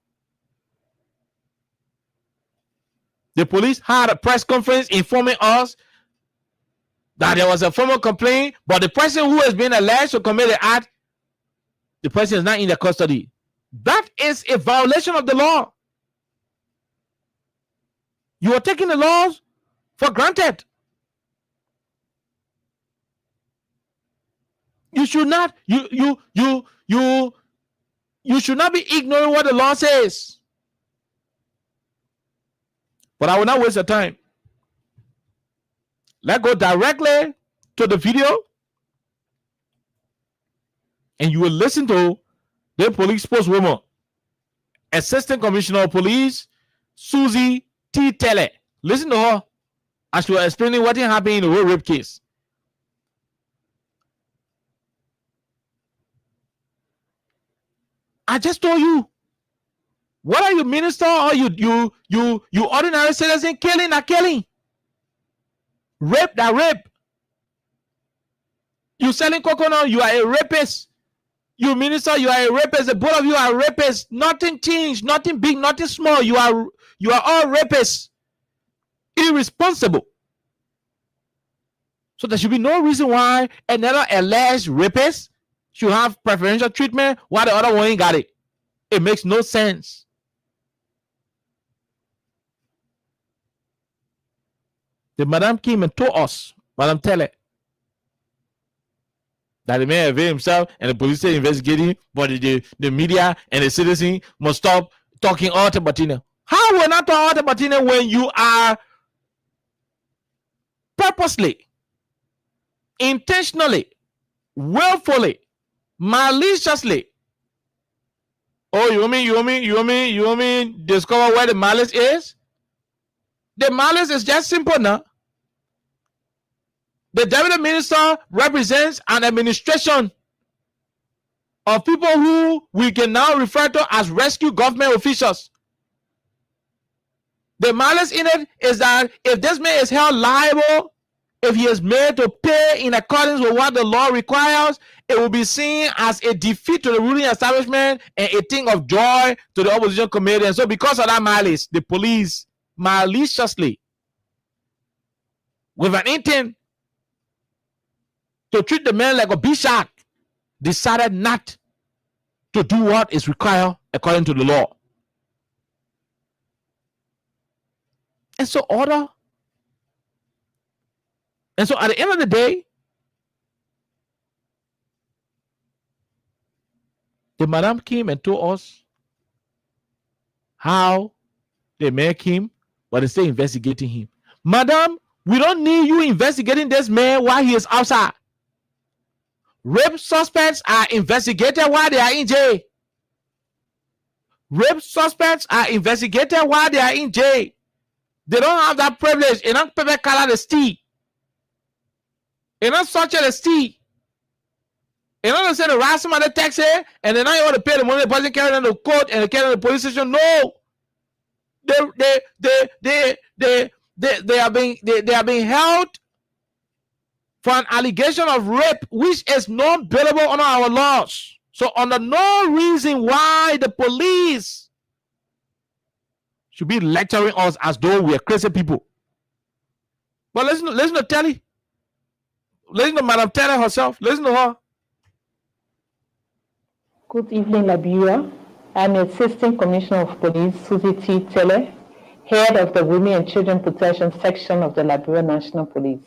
The police had a press conference informing us that there was a formal complaint, but the person who has been alleged to commit the act, the person is not in their custody. That is a violation of the law. You are taking the laws for granted. You should not, you should not be ignoring what the law says. But I will not waste your time. Let's go directly to the video. And you will listen to the police spokeswoman, Assistant Commissioner of Police, Susie T. Tele. Listen to her as she was explaining what happened in the road rape case. I just told you. What are you, minister, or you ordinary citizen? Killing or killing? Rape that rape. You selling coconut, you are a rapist. You minister, you are a rapist. The both of you are rapists. Nothing changed, nothing big, nothing small. You are all rapists. Irresponsible. So there should be no reason why another alleged rapist should have preferential treatment while the other one ain't got it. It makes no sense. The madam came and told us, Madam Tele, that the man availed himself and the police are investigating, but the media and the citizen must stop talking Alta Batina. How will not talk Alta Batina when you are purposely, intentionally, willfully, maliciously? Oh, you want me discover where the malice is? The malice is just simple now. The deputy minister represents an administration of people who we can now refer to as rescue government officials. The malice in it is that if this man is held liable, if he is made to pay in accordance with what the law requires, it will be seen as a defeat to the ruling establishment and a thing of joy to the opposition committee. And so because of that malice, the police maliciously, with an intent to treat the man like a bishop, decided not to do what is required according to the law. And so order. And so at the end of the day, the madam came and told us how they make him, but they say investigating him. Madam, we don't need you investigating this man while he is outside. Rape suspects are investigated while they are in jail. Rape suspects are investigated while they are in jail. They don't have that privilege. They don't pay color the steed. They don't search the steed. They don't say the ransom of the taxi, and then I want to pay the money. The person carrying on the court and they carry on the police station. No, they are being held for an allegation of rape, which is not bailable under our laws. So under no reason why the police should be lecturing us as though we are crazy people. But listen to Telly. Listen to Madam Telly herself. Listen to her. Good evening, Liberia. I'm Assistant Commissioner of Police, Susie T. Tele, Head of the Women and Children Protection Section of the Liberia National Police.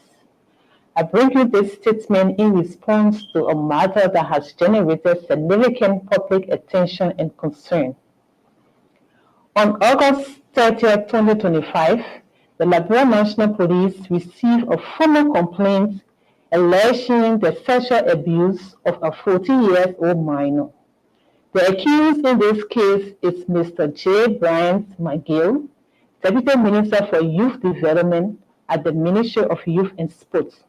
I bring you this statement in response to a matter that has generated significant public attention and concern. On August 30, 2025, the Liberia National Police received a formal complaint alleging the sexual abuse of a 14-year-old minor. The accused in this case is Mr. J. Bryant McGill, Deputy Minister for Youth Development at the Ministry of Youth and Sports.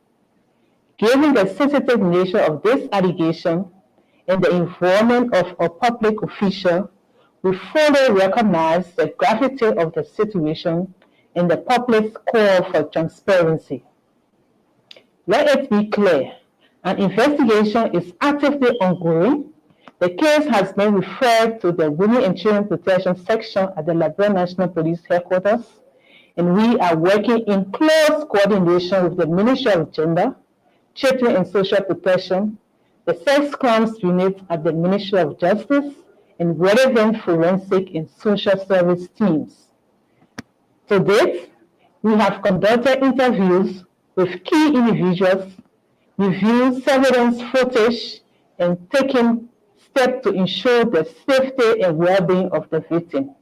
Given the sensitive nature of this allegation and the involvement of a public official, we fully recognize the gravity of the situation and the public's call for transparency. Let it be clear, an investigation is actively ongoing. The case has been referred to the Women and Children Protection Section at the Liberia National Police Headquarters, and we are working in close coordination with the Ministry of Gender, Children and Social Protection, the Sex Crimes Unit at the Ministry of Justice, and relevant forensic and social service teams. To date, we have conducted interviews with key individuals, reviewed surveillance footage, and taken steps to ensure the safety and well-being of the victim.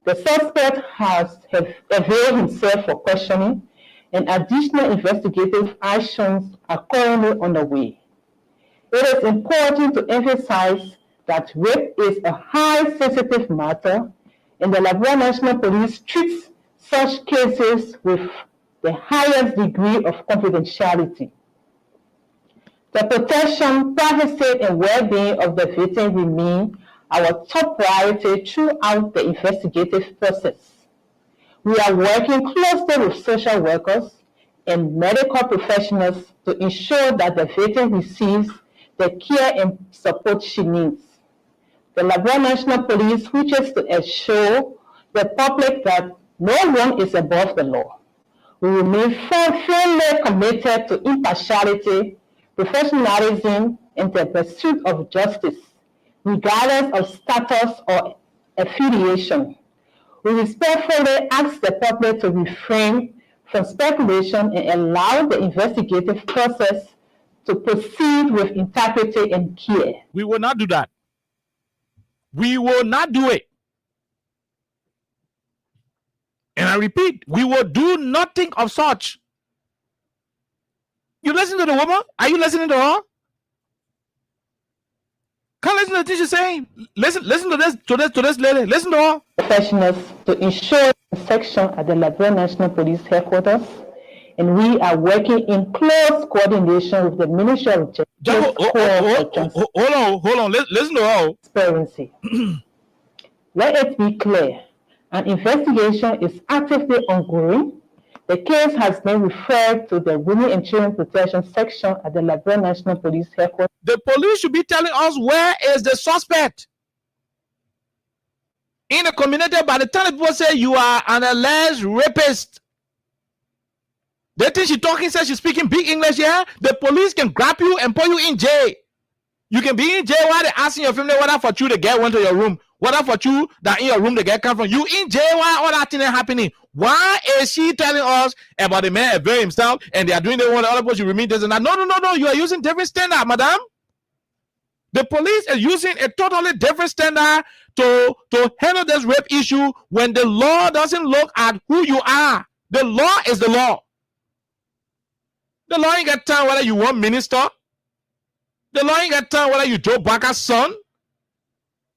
The suspect has availed himself for questioning, and additional investigative actions are currently underway. It is important to emphasize that rape is a highly sensitive matter, and the Liberia National Police treats such cases with the highest degree of confidentiality. The protection, privacy, and well-being of the victim remain our top priority throughout the investigative process. We are working closely with social workers and medical professionals to ensure that the victim receives the care and support she needs. The Liberia National Police wishes to assure the public that no one is above the law. We remain firmly committed to impartiality, professionalism, and the pursuit of justice, regardless of status or affiliation. We respectfully ask the public to refrain from speculation and allow the investigative process to proceed with integrity and care. We will not do that. We will not do it. And I repeat, we will do nothing of such. You listen to the woman? Are you listening to her? Can't listen to the teacher saying. Listen to this lady. Listen to her. Professionals to ensure section at the Liberia National Police headquarters, and we are working in close coordination with the Ministry of Justice. Hold on. Listen to her. Transparency. Let it be clear, an investigation is actively ongoing. The case has been referred to the Women and Children Protection Section at the Liberia National Police headquarters. The police should be telling us where is the suspect in the community. By the time people say you are an alleged rapist, they think she talking, says she's speaking big English here. The police can grab you and put you in jail. You can be in jail while they're asking your family whether for you the girl went to your room, whether for you that in your room the girl come from. You in jail while all that thing is happening. Why is she telling us about the man availing himself and they are doing the one the other person remain this and that? No. You are using different standard, madam. The police is using a totally different standard to handle this rape issue when the law doesn't look at who you are. The law is the law. The law ain't got time whether you want minister. The law ain't got time whether you Joe Baka's son.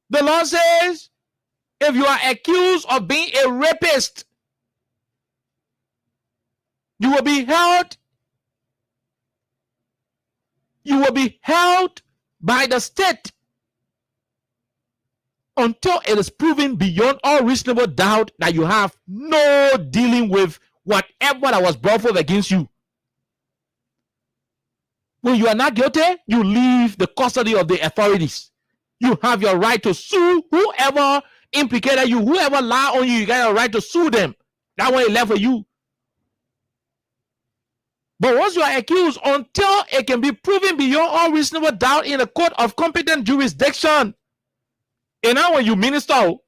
The law says if you are accused of being a rapist, you will be held. You will be held by the state until it is proven beyond all reasonable doubt that you have no dealing with whatever that was brought forth against you. When you are not guilty, you leave the custody of the authorities. You have your right to sue whoever implicated you, whoever lied on you. You got your right to sue them. That one is left for you. But once you are accused, until it can be proven beyond all reasonable doubt in a court of competent jurisdiction, and now when you minister, and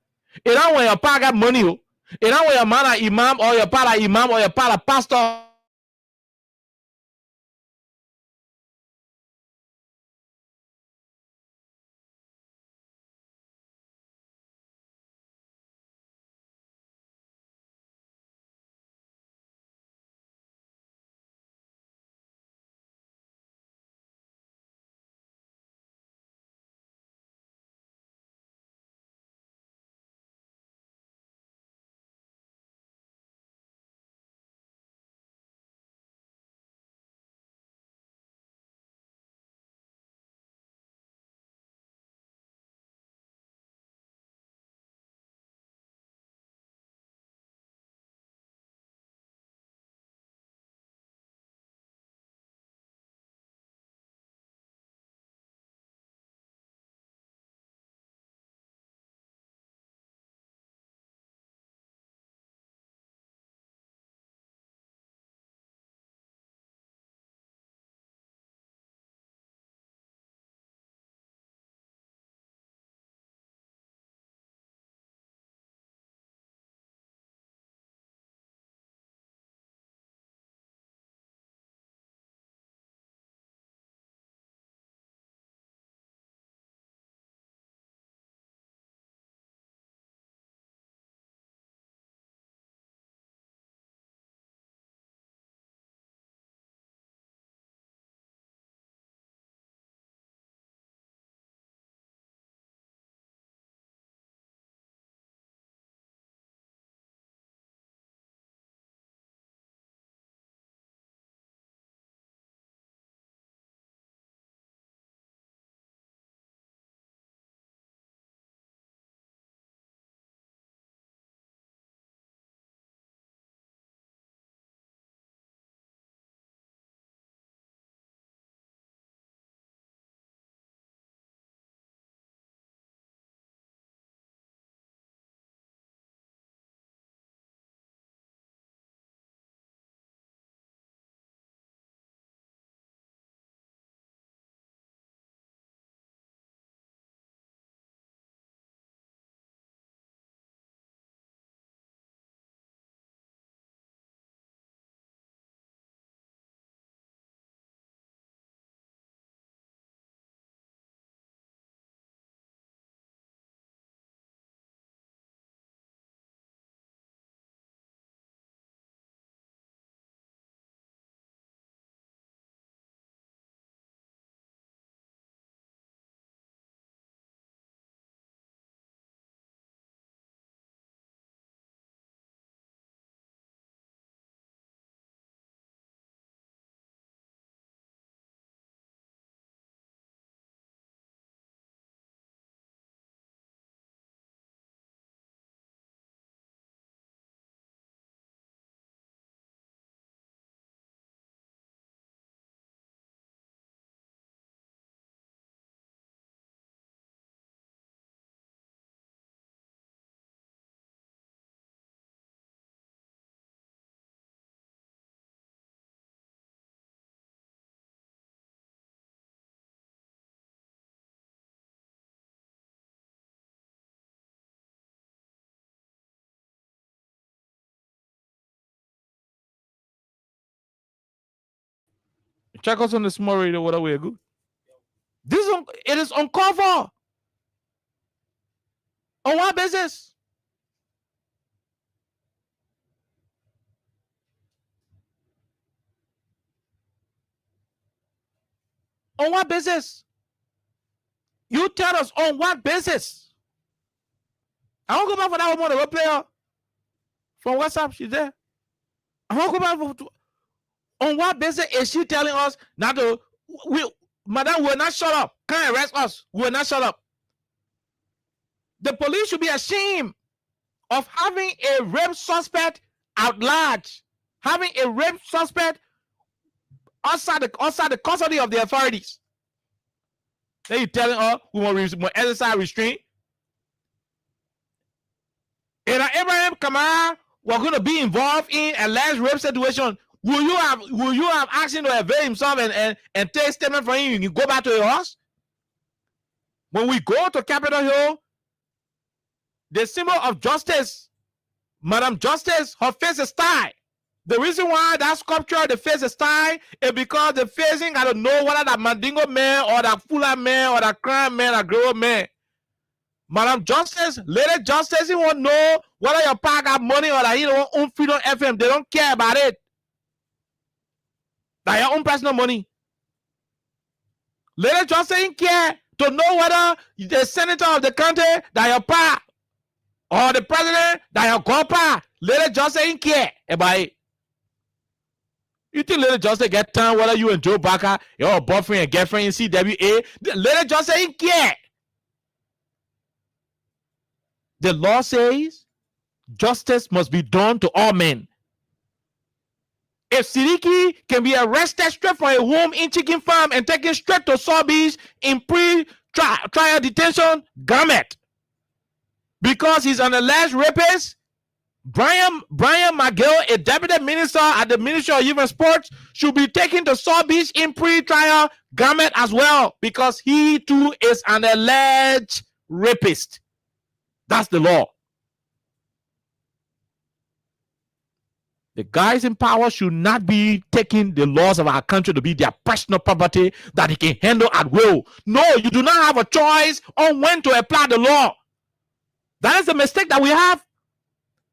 now when your pa got money, and now when your man a imam or your pa a imam or your pa a pastor, Check us on the small radio, whatever we're good. It is uncalled for. On what basis? On what basis? You tell us on what basis? I won't go back for that woman, the player from WhatsApp. She's there. I won't go back for. On what basis is she telling us not to? Madam, will not shut up. Can't arrest us. We will not shut up. The police should be ashamed of having a rape suspect at large, having a rape suspect outside the custody of the authorities. Then you telling us we want exercise restraint. And Abraham Kamara was going to be involved in a alleged rape situation. Will you have asked him to avail himself and take statement from him? You can go back to your house. When we go to Capitol Hill, the symbol of justice, Madam Justice, her face is tied. The reason why that sculpture, the face is tied, is because the facing got to know whether that Mandingo man or that Fula man or that crime man or Grower man. Madam Justice, Lady Justice, you won't know whether your pa got money or that you don't own Freedom FM. They don't care about it. That your own personal money. Lady Justice didn't care to know whether the senator of the country that your pa or the president that your grandpa. Lady Justice didn't care about it. You think Lady Justice get time whether you and Joe Barker, your boyfriend and girlfriend in CWA? Lady Justice didn't care. The law says justice must be done to all men. If Sidiki can be arrested straight from a home in Chicken Farm and taken straight to Saw Beach in pre-trial detention, gamut. Because he's an alleged rapist, Brian McGill, a deputy minister at the Ministry of Youth and Sports, should be taken to Saw Beach in pre-trial gamut as well, because he too is an alleged rapist. That's the law. The guys in power should not be taking the laws of our country to be their personal property that they can handle at will. No, you do not have a choice on when to apply the law. That is the mistake that we have.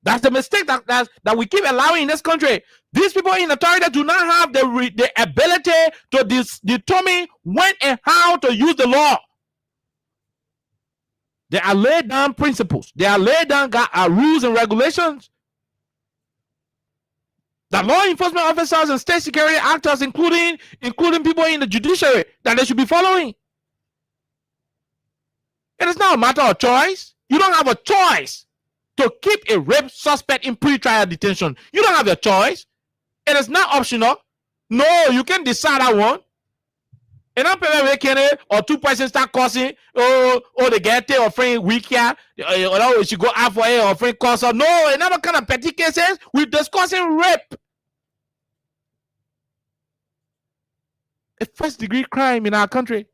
That's the mistake that we keep allowing in this country. These people in authority do not have the ability to determine when and how to use the law. They are laid down principles. They are laid down rules and regulations. The law enforcement officers and state security actors, including people in the judiciary, that they should be following. It is not a matter of choice. You don't have a choice to keep a rape suspect in pre-trial detention. You don't have a choice. It is not optional. No, you can decide that one. And I'm paying or two persons start cursing, or they get or friend weak here, or she go out for it or friend cause her. No, another kind of petty cases, we're discussing rape. A first-degree crime in our country.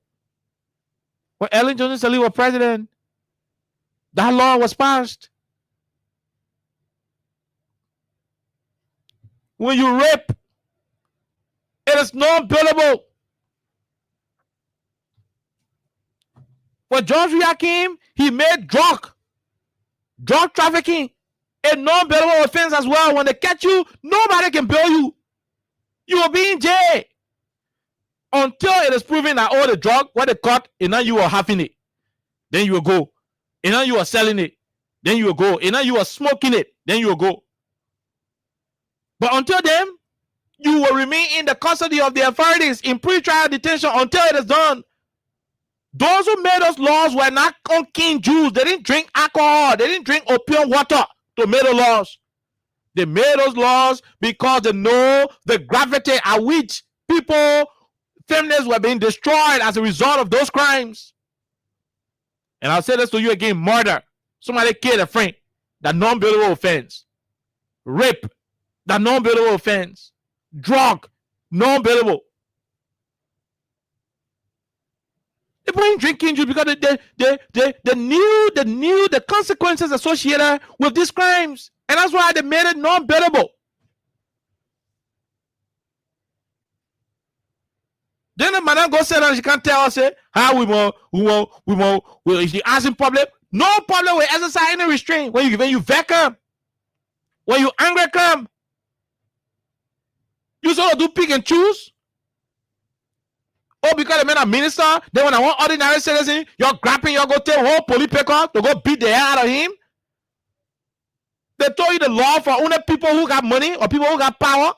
When Ellen Johnson Sirleaf was president, that law was passed. When you rape, it is non-bailable. When George Yakim, he made drug trafficking a non-bailable offense as well. When they catch you, nobody can bail you. You will be in jail until it is proven that all the drug, what they caught, and now you are having it. Then you will go. And now you are selling it. Then you will go. And now you are smoking it. Then you will go. But until then, you will remain in the custody of the authorities in pre-trial detention until it is done. Those who made those laws were not King Jews. They didn't drink alcohol. They didn't drink opium water to make the laws. They made those laws because they know the gravity at which families were being destroyed as a result of those crimes. And I'll say this to you again: murder, somebody killed a friend, that non-bailable offense. Rape, that non-bailable offense. Drug, non-bailable. People ain't drinking juice because they knew the consequences associated with these crimes. And that's why they made it non-bailable. Then the madam go sit down, she can't tell us how we want, she ask in public. No problem with exercise any restraint. When you vex come, when you angry come, you sort of do pick and choose. Oh, because the man a minister, then when I want ordinary citizen, you're grabbing, you're going to tell whole police picker to go beat the hell out of him. They told you the law for only people who got money or people who got power.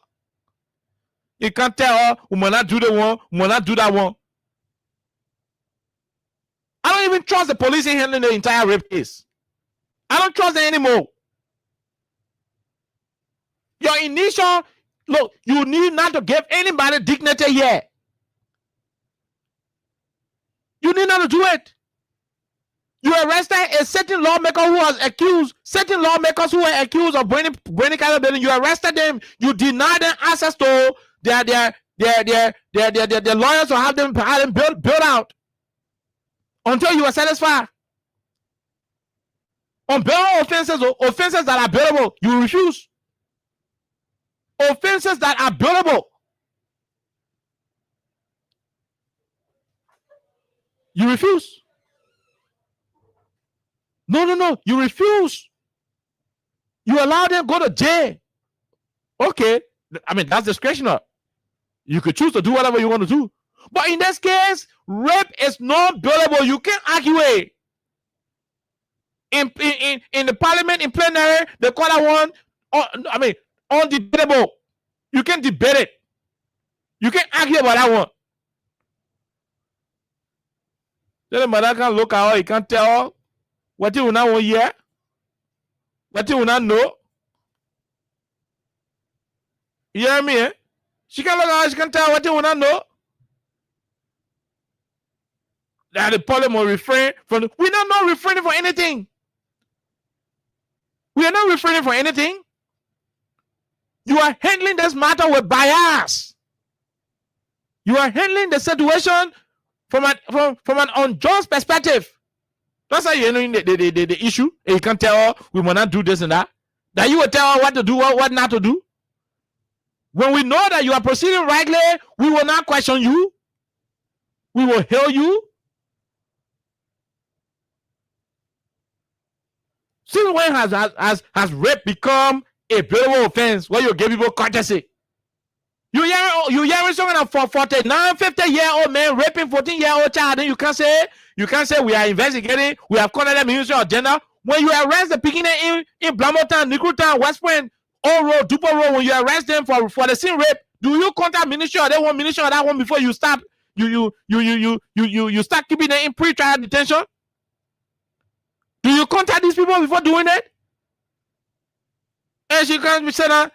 You can't tell her, we might not do the one, we might not do that one. I don't even trust the police in handling the entire rape case. I don't trust them anymore. Your initial, look, you need not to give anybody dignity here. You need not to do it. You arrested a certain lawmaker who was accused, certain lawmakers who were accused of burning kind of building. You arrested them. You denied them access to their lawyers to have them build out until you are satisfied. On bail offenses that are bailable, you refuse. Offenses that are bailable, you refuse. No, you refuse. You allow them to go to jail. Okay, I mean, that's discretionary. You could choose to do whatever you want to do. But in this case, rape is not bailable. You can't argue it. In the parliament, in plenary, they call that one, undebatable. You can't debate it. You can't argue about that one. Then the mother can look at her, he can't tell her what you will not want hear, what you will not know. You hear me? She can look at her, she can tell her what you will not know. That the parliament will refrain from. We're not refraining for anything. We are not refraining for anything. You are handling this matter with bias. You are handling the situation from an unjust perspective. That's how you're handling the issue. And you can't tell her we will not do this and that. That you will tell her what to do, what not to do. When we know that you are proceeding rightly, we will not question you. We will hail you. Since when has rape become a bailable offense where you give people courtesy? You hearing something for 49, 50-year-old man raping 14-year-old child, then you can't say we are investigating, we have called them Ministry of Gender. When you arrest the beginning in Blamotown, Nickeltown, West Point, Old Road, Duper Road, when you arrest them for the same rape, do you contact ministry or they want ministry or that one before you stop? You start keeping them in pre-trial detention? Do you contact these people before doing it? And she can't be send her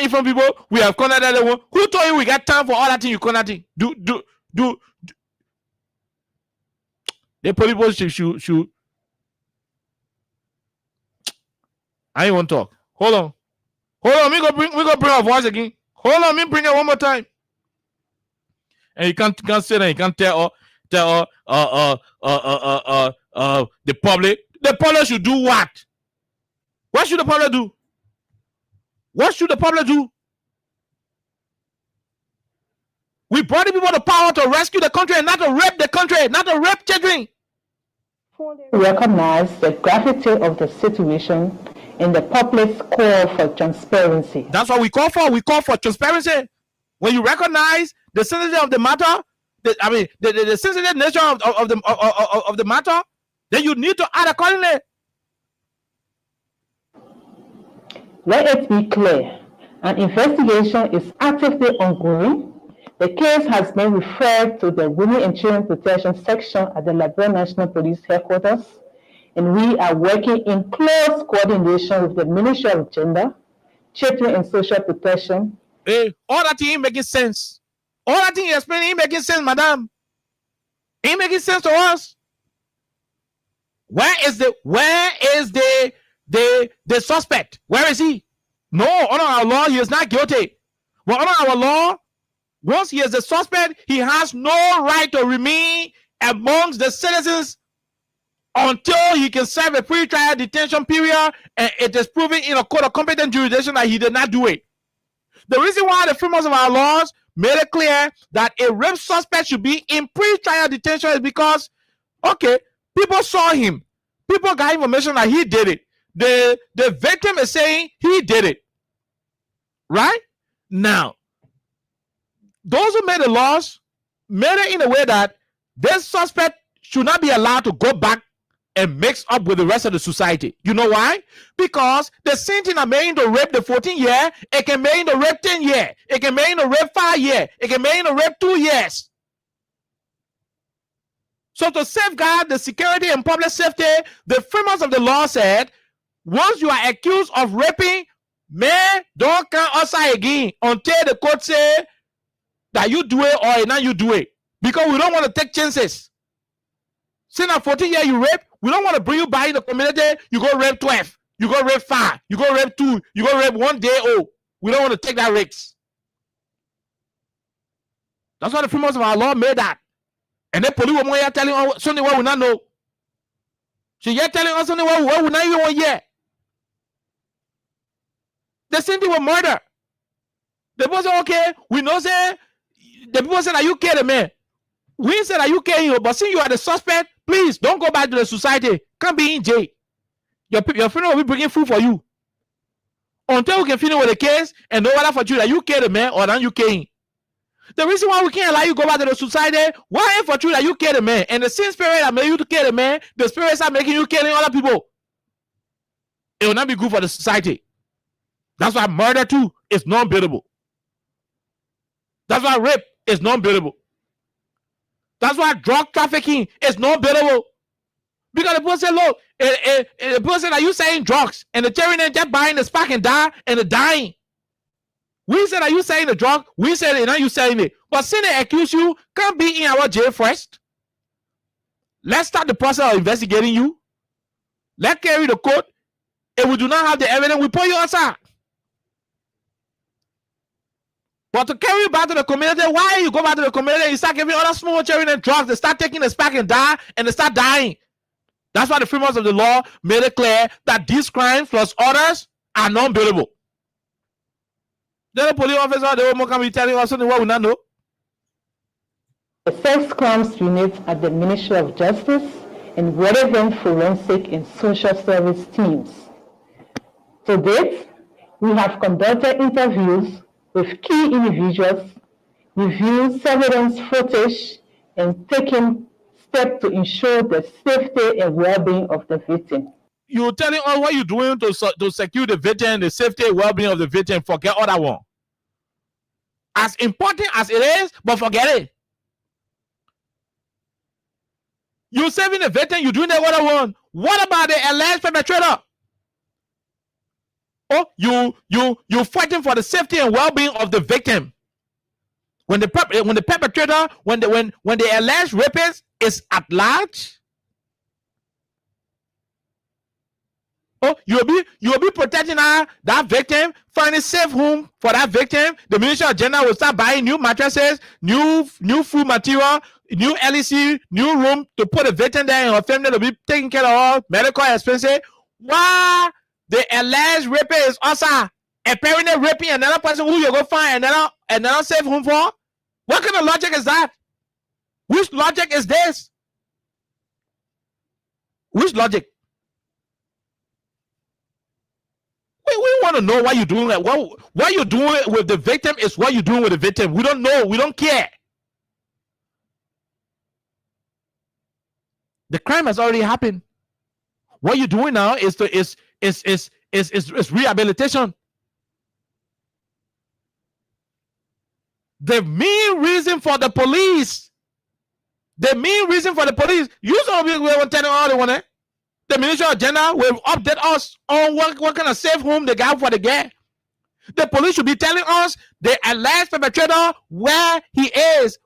in from people. We have contacted that one. Who told you we got time for all that thing you contacting? Do. The police should. I ain't want to talk. Hold on. We go bring our voice again. Hold on, me bring it one more time. And you can't say that. You can't tell the public. The public should do what? What should the public do? What should the public do? We brought the people the power to rescue the country and not to rape the country, not to rape children. Recognize the gravity of the situation and the public's call for transparency. That's what we call for. We call for transparency. When you recognize the sensitivity of the matter, the sensitive nature of the matter, then you need to act accordingly. Let it be clear, an investigation is actively ongoing. The case has been referred to the Women and Children Protection Section at the Liberia National Police Headquarters, and we are working in close coordination with the Ministry of Gender, Children and Social Protection. Hey, all that thing ain't making sense. All that thing you're explaining ain't making sense, madam. Ain't making sense to us. Where is the suspect? Where is he? No, under our law, he is not guilty. But under our law, once he is a suspect, he has no right to remain amongst the citizens until he can serve a pre-trial detention period and it is proven in a court of competent jurisdiction that he did not do it. The reason why the framers of our laws made it clear that a rape suspect should be in pre-trial detention is because, okay, people saw him. People got information that he did it. The victim is saying he did it. Right? Now, those who made the laws made it in a way that this suspect should not be allowed to go back and mix up with the rest of the society. You know why? Because the same thing that made him to rape the 14-year, it can make him to rape 10 years. It can make him to rape 5 years. It can make him to rape 2 years. So to safeguard the security and public safety, the framers of the law said, once you are accused of raping, man, don't come outside again until the court say that you do it or not you do it. Because we don't want to take chances. Since at 14 years you rape, we don't want to bring you back in the community. You go rape 12. You go rape 5. You go rape 2. You go rape 1 day old. We don't want to take that risk. That's why the framers of our law made that. And then police were here telling us something what we not know. So you're telling us something what we not even want yet. The same thing with murder. The people say, okay, we know say, the people say that you kill the man. We said that you kill him, but since you are the suspect, please don't go back to the society. Can't be in jail. Your friend will be bringing food for you. Until we can finish with the case and know whether for you that you kill the man or that you kill him. The reason why we can't allow you to go back to the society, why for you that you kill the man? And the same spirit that made you to kill the man, the spirits are making you killing other people. It will not be good for the society. That's why murder too is non-billable. That's why rape is non-billable. That's why drug trafficking is non-billable. Because the person say, look, the person that you saying drugs, and the children just buying the spark and die, and the dying. We said that you saying the drug, we said it, now you saying it. But since they accuse you, can't be in our jail first. Let's start the process of investigating you. Let's carry the court. If we do not have the evidence, we put you outside. But to carry you back to the community, why you go back to the community and you start giving other small children and drugs, they start taking the spark and die, and they start dying. That's why the framers of the law made it clear that these crimes plus others are non-billable. Then the police officer, they will come be telling us something what we not know. The sex crimes unit at the Ministry of Justice and relevant forensic and social service teams. To date, we have conducted interviews with key individuals, reviewed surveillance footage, and taken steps to ensure the safety and well-being of the victim. You're telling us what you're doing to secure the victim, the safety and well-being of the victim, forget all that one. As important as it is, but forget it. You're saving the victim, you're doing that what I want. What about the alleged perpetrator? Oh, you're fighting for the safety and well-being of the victim. When the perpetrator, when the alleged rapist is at large, oh, you'll be protecting that victim, finding safe home for that victim. The Ministry of Gender will start buying new mattresses, new food material, new LEC, new room to put the victim there and her family to be taking care of all medical expenses. Why? The alleged rapist is also apparently raping another person who you go find another safe home for? What kind of logic is that? Which logic is this? Which logic? We want to know what you're doing. What you're doing with the victim is what you're doing with the victim. We don't know. We don't care. The crime has already happened. What you're doing now is rehabilitation. The main reason for the police, you saw we were telling all the one, the Ministry of Gender will update us on what kind of safe home they got for the guy. The police should be telling us the alleged perpetrator where he is,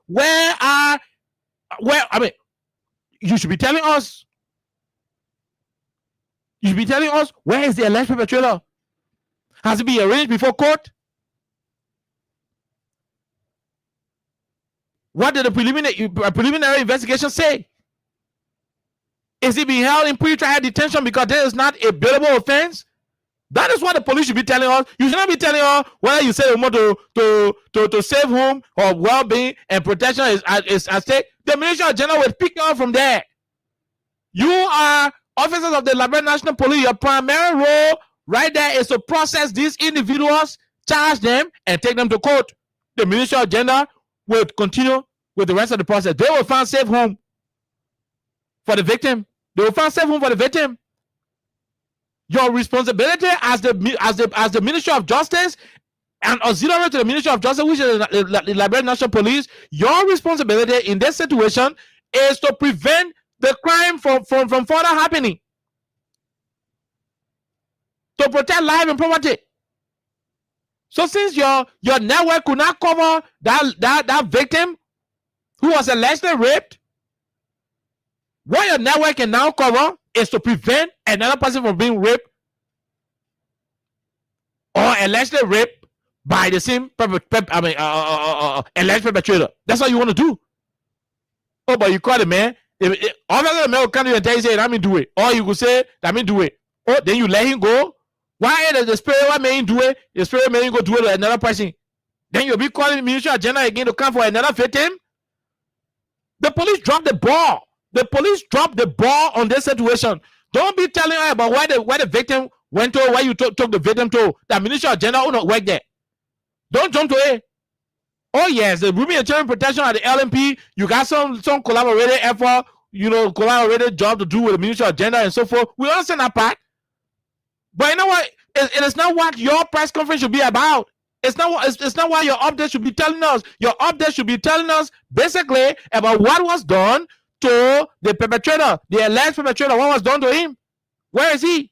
you should be telling us. You should be telling us where is the alleged perpetrator. Has it been arranged before court? What did the preliminary investigation say? Is he being held in pre-trial detention because there is not a bailable offense? That is what the police should be telling us. You should not be telling us whether you say you want to save home or well-being and protection is at stake. The Minister General will pick you up from there. You are officers of the Liberia National Police. Your primary role right there is to process these individuals, charge them, and take them to court. The Minister General will continue with the rest of the process. They will find safe home for the victim. They will find safe home for the victim. Your responsibility as the Ministry of Justice and auxiliary to the Ministry of Justice, which is the Liberia National Police, your responsibility in this situation is to prevent the crime from further happening, to protect life and property. So since your network could not cover that victim who was allegedly raped, what your network can now cover is to prevent another person from being raped or allegedly raped by the same alleged perpetrator. That's what you want to do. Oh, but you call the man. Obviously, the man will come to you and tell you, say, let me do it. Or you could say, let me do it. Oh, then you let him go. Why does the spirit what made him do it? The spirit made him go do it to another person. Then you'll be calling the Ministry of General again to come for another victim. The police dropped the ball. The police dropped the ball on this situation. Don't be telling her about where the victim went to, where you took the victim to. The Ministry of General will not work there. Don't jump to it. Oh yes, the Women and Children Protection at the LMP, you got some collaborated effort, collaborated job to do with the Ministry of Gender and so forth. We understand that part. But you know what? It is not what your press conference should be about. It's not what your update should be telling us. Your update should be telling us basically about what was done to the perpetrator, the alleged perpetrator, what was done to him. Where is he?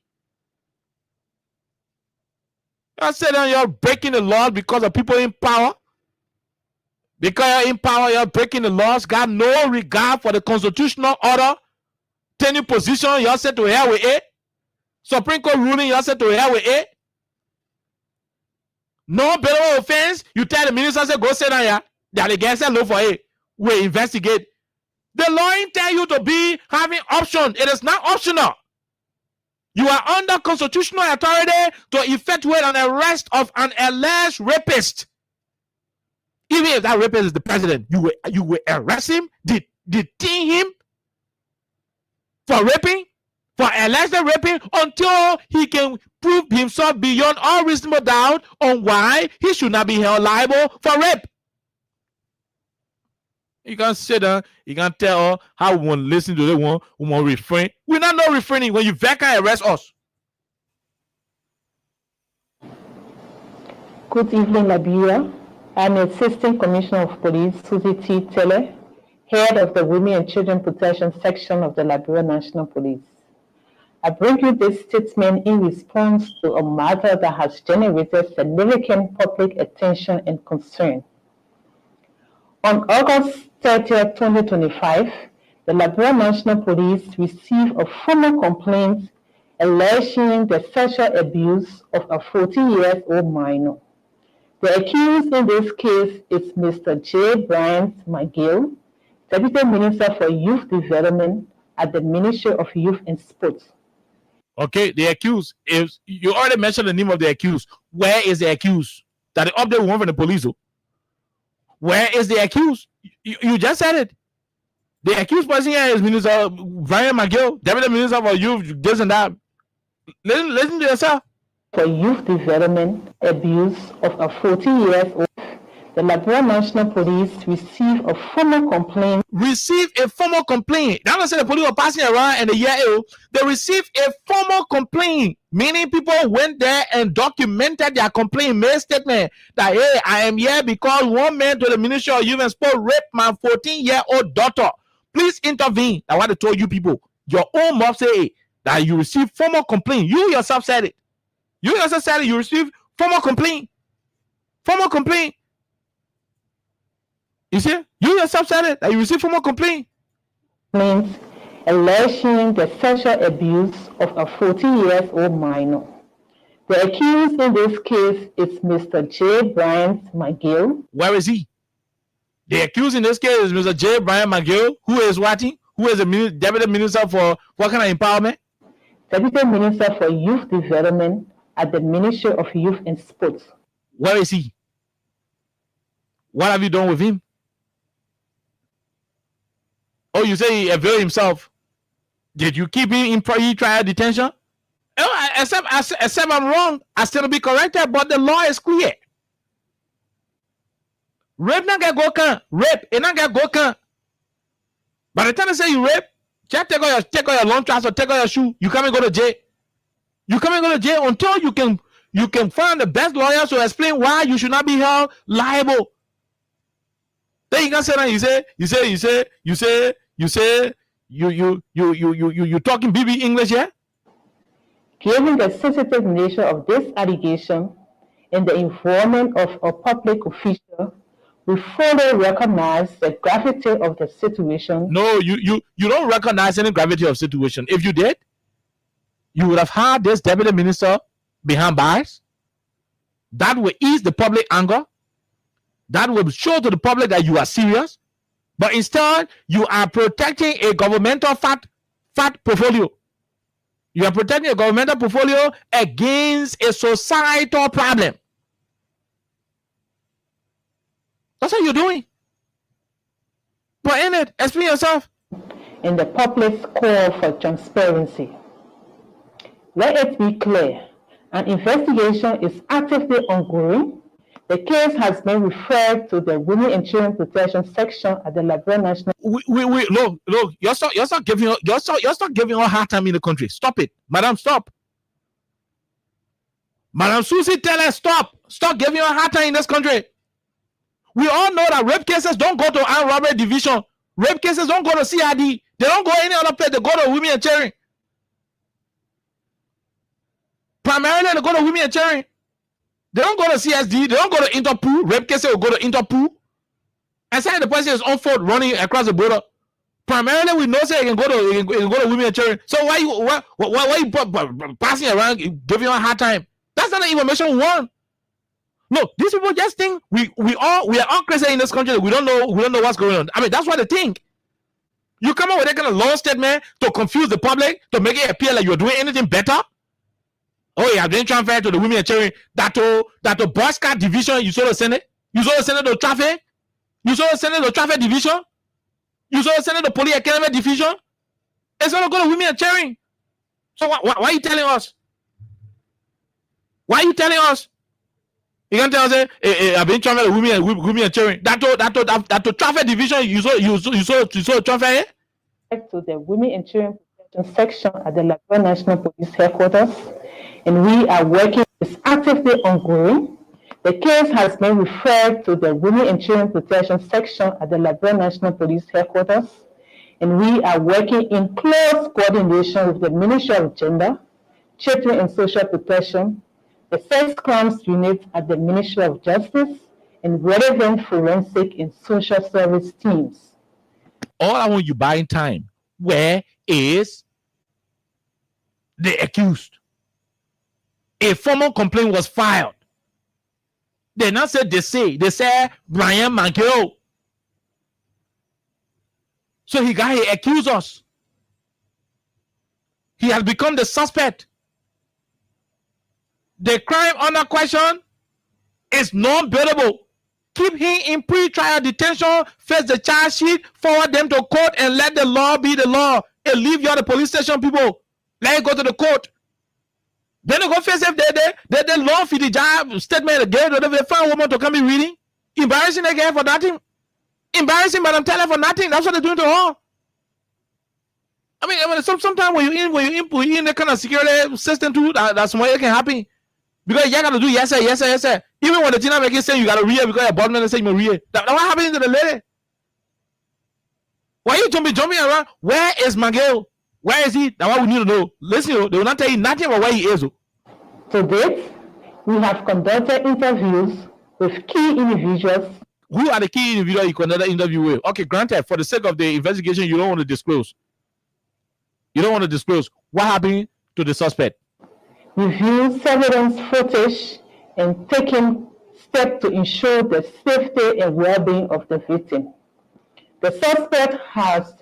I said you're breaking the laws because of people in power. Because you're in power, you're breaking the laws, got no regard for the constitutional order. Taking position, you're said to hell with it. Supreme Court ruling, you're said to hell with it. No bailable offense, you tell the minister, say, go sit down here. That again say look for it. We investigate. The law intends you to be having option. It is not optional. You are under constitutional authority to effectuate an arrest of an alleged rapist. Even if that rapist is the president, you will arrest him, detain him for raping, for allegedly raping, until he can prove himself beyond all reasonable doubt on why he should not be held liable for rape. You can sit down, you can tell her how we want to listen to the one who want to refrain. We're not no refraining when you can arrest us. Good evening, Liberia. I'm Assistant Commissioner of Police, Susie T. Tele, Head of the Women and Children Protection Section of the Liberia National Police. I bring you this statement in response to a matter that has generated significant public attention and concern. On August 30th, 2025, the Liberia National Police received a formal complaint alleging the sexual abuse of a 14-year-old minor. The accused in this case is Mr. J. Bryant McGill, Deputy Minister for Youth Development at the Ministry of Youth and Sports. Okay, the accused is, you already mentioned the name of the accused. Where is the accused? That the update we want from the police. Where is the accused? You just said it. The accused person here is Minister Brian McGill, Deputy Minister for Youth, this and that. Listen to yourself. For youth development abuse of a 14-year-old, the Liberia National Police received a formal complaint. Received a formal complaint. Now, let's say the police were passing around and they received a formal complaint, meaning people went there and documented their complaint, made a statement that, hey, I am here because one man to the Ministry of Youth and Sport raped my 14-year-old daughter. Please intervene. I want to tell you people, your own mob say that you received formal complaint. You yourself said it. You yourself said it. You received formal complaint. Formal complaint. You see? You yourself said it. That you received formal complaint. Alleging the sexual abuse of a 14-year-old minor. The accused in this case is Mr. J. Bryant McGill. Where is he? The accused in this case is Mr. J. Bryant McGill, who is what? Who is the Deputy Minister for what kind of empowerment? Deputy Minister for Youth Development at the Ministry of Youth and Sports. Where is he? What have you done with him? Oh, you say he availed himself. Did you keep him in pre-trial detention? Oh, except I'm wrong, I still be corrected, but the law is clear. Rape not get go can. Rape it not get go can. By the time they say you rape, just take out your long trousers, take out your shoe. You come and go to jail. You come and go to jail until you can find the best lawyers to explain why you should not be held liable. Then you can say that you talking BB English here? Given the sensitive nature of this allegation and the involvement of a public official, we fully recognize the gravity of the situation. No, you don't recognize any gravity of situation. If you did, you would have had this deputy minister behind bars. That will ease the public anger. That will show to the public that you are serious. But instead, you are protecting a governmental fat portfolio. You are protecting a governmental portfolio against a societal problem. That's what you're doing. But in it, explain yourself. In the public's call for transparency. Let it be clear, an investigation is actively ongoing. The case has been referred to the Women and Children Protection Section at the Liberia National. Look, you're start giving her a hard time in the country. Stop it, madam. Stop. Madam Susie, tell her stop. Stop giving her a hard time in this country. We all know that rape cases don't go to armed robbery division. Rape cases don't go to CID. They don't go any other place. They go to Women and Children. Primarily, they go to Women and Children. They don't go to CSD. They don't go to Interpol. Rape cases will go to Interpol. And say the person is on foot running across the border. Primarily, we know say you can go to Women and Children. So why you passing around giving her a hard time? That's not the information we want. Look, these people just think we are all crazy in this country. We don't know what's going on. I mean, that's what they think. You come up with that kind of law statement to confuse the public, to make it appear like you're doing anything better. Oh, yeah, then transfer to the Women and Children. That to Boy Scout division, you saw the Senate. You saw the Senate to traffic. You saw the Senate to traffic division. You saw the Senate to police academy division. It's going to go to Women and Children. So why are you telling us? Why are you telling us? You can tell us, I've been traveling women and children. That to traffic division, you saw traffic. To the Women and Children Protection Section at the Liberia National Police Headquarters, and we are working. It's actively ongoing. The case has been referred to the Women and Children Protection Section at the Liberia National Police Headquarters, and we are working in close coordination with the Ministry of Gender, Children and Social Protection, the Sex Crimes Unit at the Ministry of Justice, and relevant forensic and social service teams. All I want you buying time. Where is the accused? A formal complaint was filed. They not said they say Brian Mankeo. So he accused us. He has become the suspect. The crime under question is non-bailable. Keep him in pre-trial detention, face the charge sheet, forward them to court, and let the law be the law. And leave you at the police station, people. Let it go to the court. Then they go face if they law for the job statement again, or they find a woman to come in reading. Embarrassing again for nothing. Embarrassing, but I'm telling for nothing. That's what they're doing to her. I mean, sometimes when you're in the kind of security system too, that's why it can happen. Because you gotta do yes sir. Even when the team making say you gotta read because your board member say you read. That what happened to the lady? Why you jumping around? Where is Miguel? Where is he? That's what we need to know. Listen, they will not tell you nothing about where he is. To date, we have conducted interviews with key individuals. Who are the key individuals you conducted interview with? Okay, granted, for the sake of the investigation, you don't want to disclose. You don't want to disclose what happened to the suspect. Review surveillance footage and taking steps to ensure the safety and well-being of the victim. The suspect has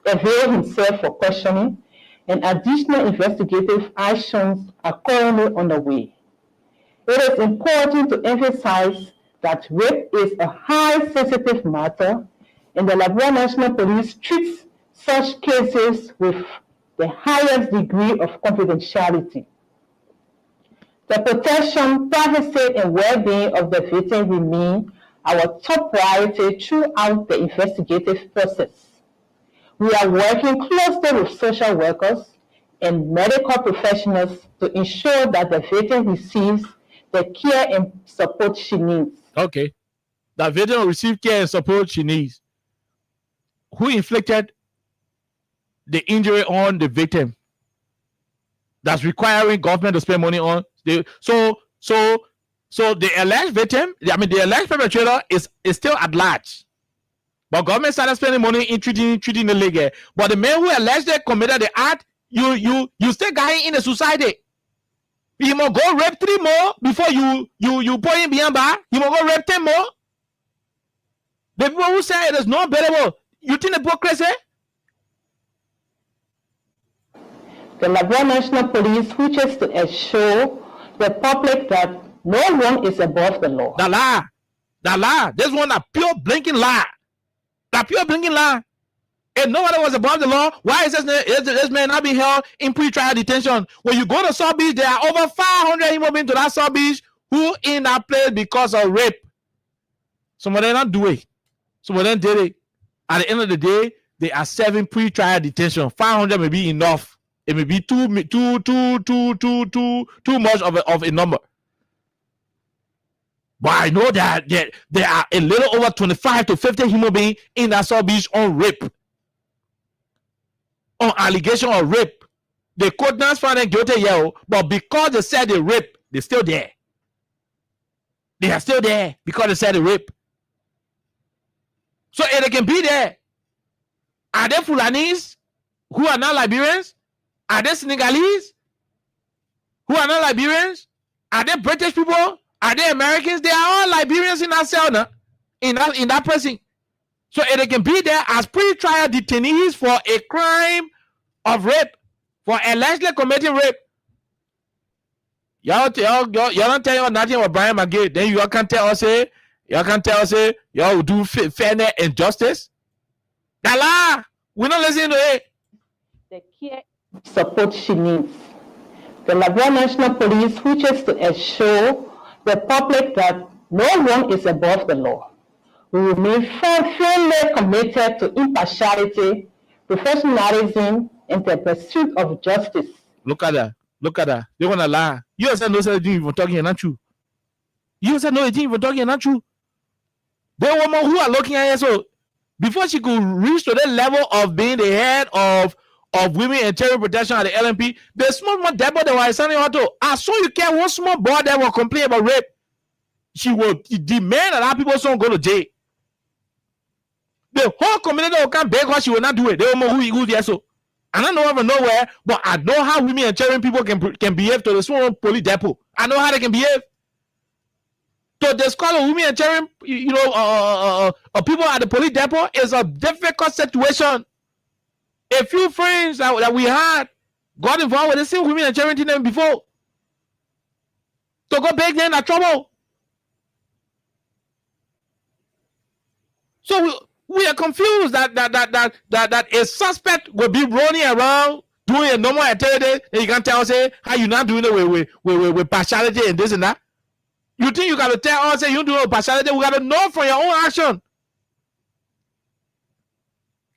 availed himself for questioning, and additional investigative actions are currently underway. It is important to emphasize that rape is a high sensitive matter, and the Liberia National Police treats such cases with the highest degree of confidentiality. The protection, privacy, and well-being of the victim remain our top priority throughout the investigative process. We are working closely with social workers and medical professionals to ensure that the victim receives the care and support she needs. Okay. The victim will receive care and support she needs. Who inflicted the injury on the victim that's requiring government to spend money on? So the alleged victim, the alleged perpetrator is still at large. But government started spending money in treating the legal. But the man who allegedly committed the act, you still got him in the society. You must go rape 3 more before you put him behind bar. You must go rape 10 more. The people who say it is not bearable, you think the book crazy? The Liberia National Police wishes to assure the public that no one is above the law. The lie. This one a pure blinking lie. The pure blinking lie. If nobody was above the law, why is this man not being held in pre-trial detention? When you go to South Beach, there are over 500 human beings to that South Beach who in that place because of rape. Some of them not do it. Some of them did it. At the end of the day, they are serving pre-trial detention. 500 may be enough. It may be too much of a number. But I know that there are a little over 25 to 50 human beings in that South Beach on rape. On allegation of rape. The court not found them guilty yet, but because they said they rape, they're still there. They are still there because they said they rape. So if they can be there, are they Fulanis who are not Liberians? Are they Senegalese who are not Liberians? Are they British people? Are they Americans? They are all Liberians in that cell now, in that prison. So if they can be there as pre-trial detainees for a crime of rape, for allegedly committing rape. Y'all don't tell you nothing about Brian McGee. Then y'all can't tell us y'all will do fairness and justice. Dala, we're not listening to it. The care support she needs. The Liberia National Police wishes to assure the public that no one is above the law. We remain firmly committed to impartiality, professionalism, and the pursuit of justice. Look at that. They want to lie. You said no, they didn't even talking and not true. You said no, they didn't even talking and not true. There are women who are looking at her. So before she could reach to that level of being the head of women and child protection at the LMP, the small depot that was sending her to. I saw you care one small boy that will complain about rape. She will demand that our people don't go to jail. The whole community will come beg her, she will not do it. They don't know who there. So I don't know over nowhere, but I know how women and children people can behave to the small police depot. I know how they can behave. To discover women and children, people at the police depot is a difficult situation. A few friends that we had got involved with the same women and children them before. To go beg them in trouble. So we are confused that a suspect will be running around doing a normal activity, and you can tell us how you not doing it with partiality and this and that. You think you got to tell us you do it with partiality? We got to know from your own action.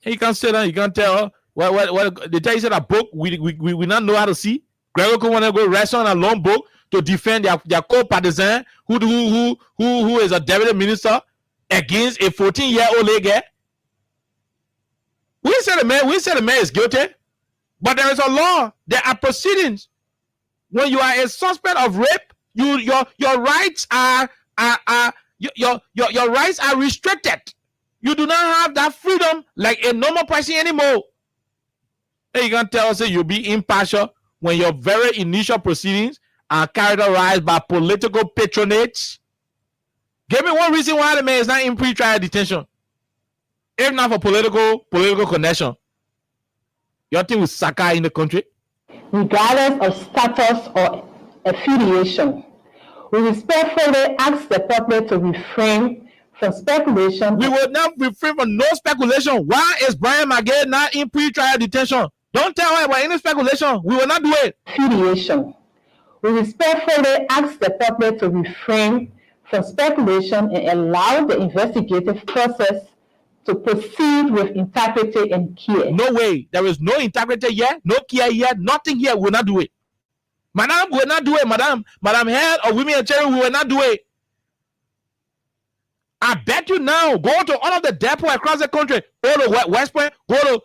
And you can't say that. You can't tell. What they tell you said a book we not know how to see. Gregor could want to go rest on a long book to defend their co-partisan who is a deputy minister against a 14-year-old lady. We said the man is guilty, but there is a law. There are proceedings. When you are a suspect of rape, your rights are your rights are restricted. You do not have that freedom like a normal person anymore. And you can tell us that you'll be impartial when your very initial proceedings are characterized by political patronage. Give me one reason why the man is not in pre-trial detention. If not for political connection, your thing will sucker in the country. Regardless of status or affiliation, We respectfully ask the public to refrain from speculation. We will not refrain from no speculation. Why is Brian McGee not in pre-trial detention? Don't tell her about any speculation. We will not do it. Affiliation. We respectfully ask the public to refrain from speculation and allow the investigative process to proceed with integrity and care. No way. There is no integrity here, no care here, nothing here. We will not do it. Madam, we will not do it. Madam Head of Women and Children, we will not do it. I bet you now, go to all of the depots across the country. Go to West Point, go to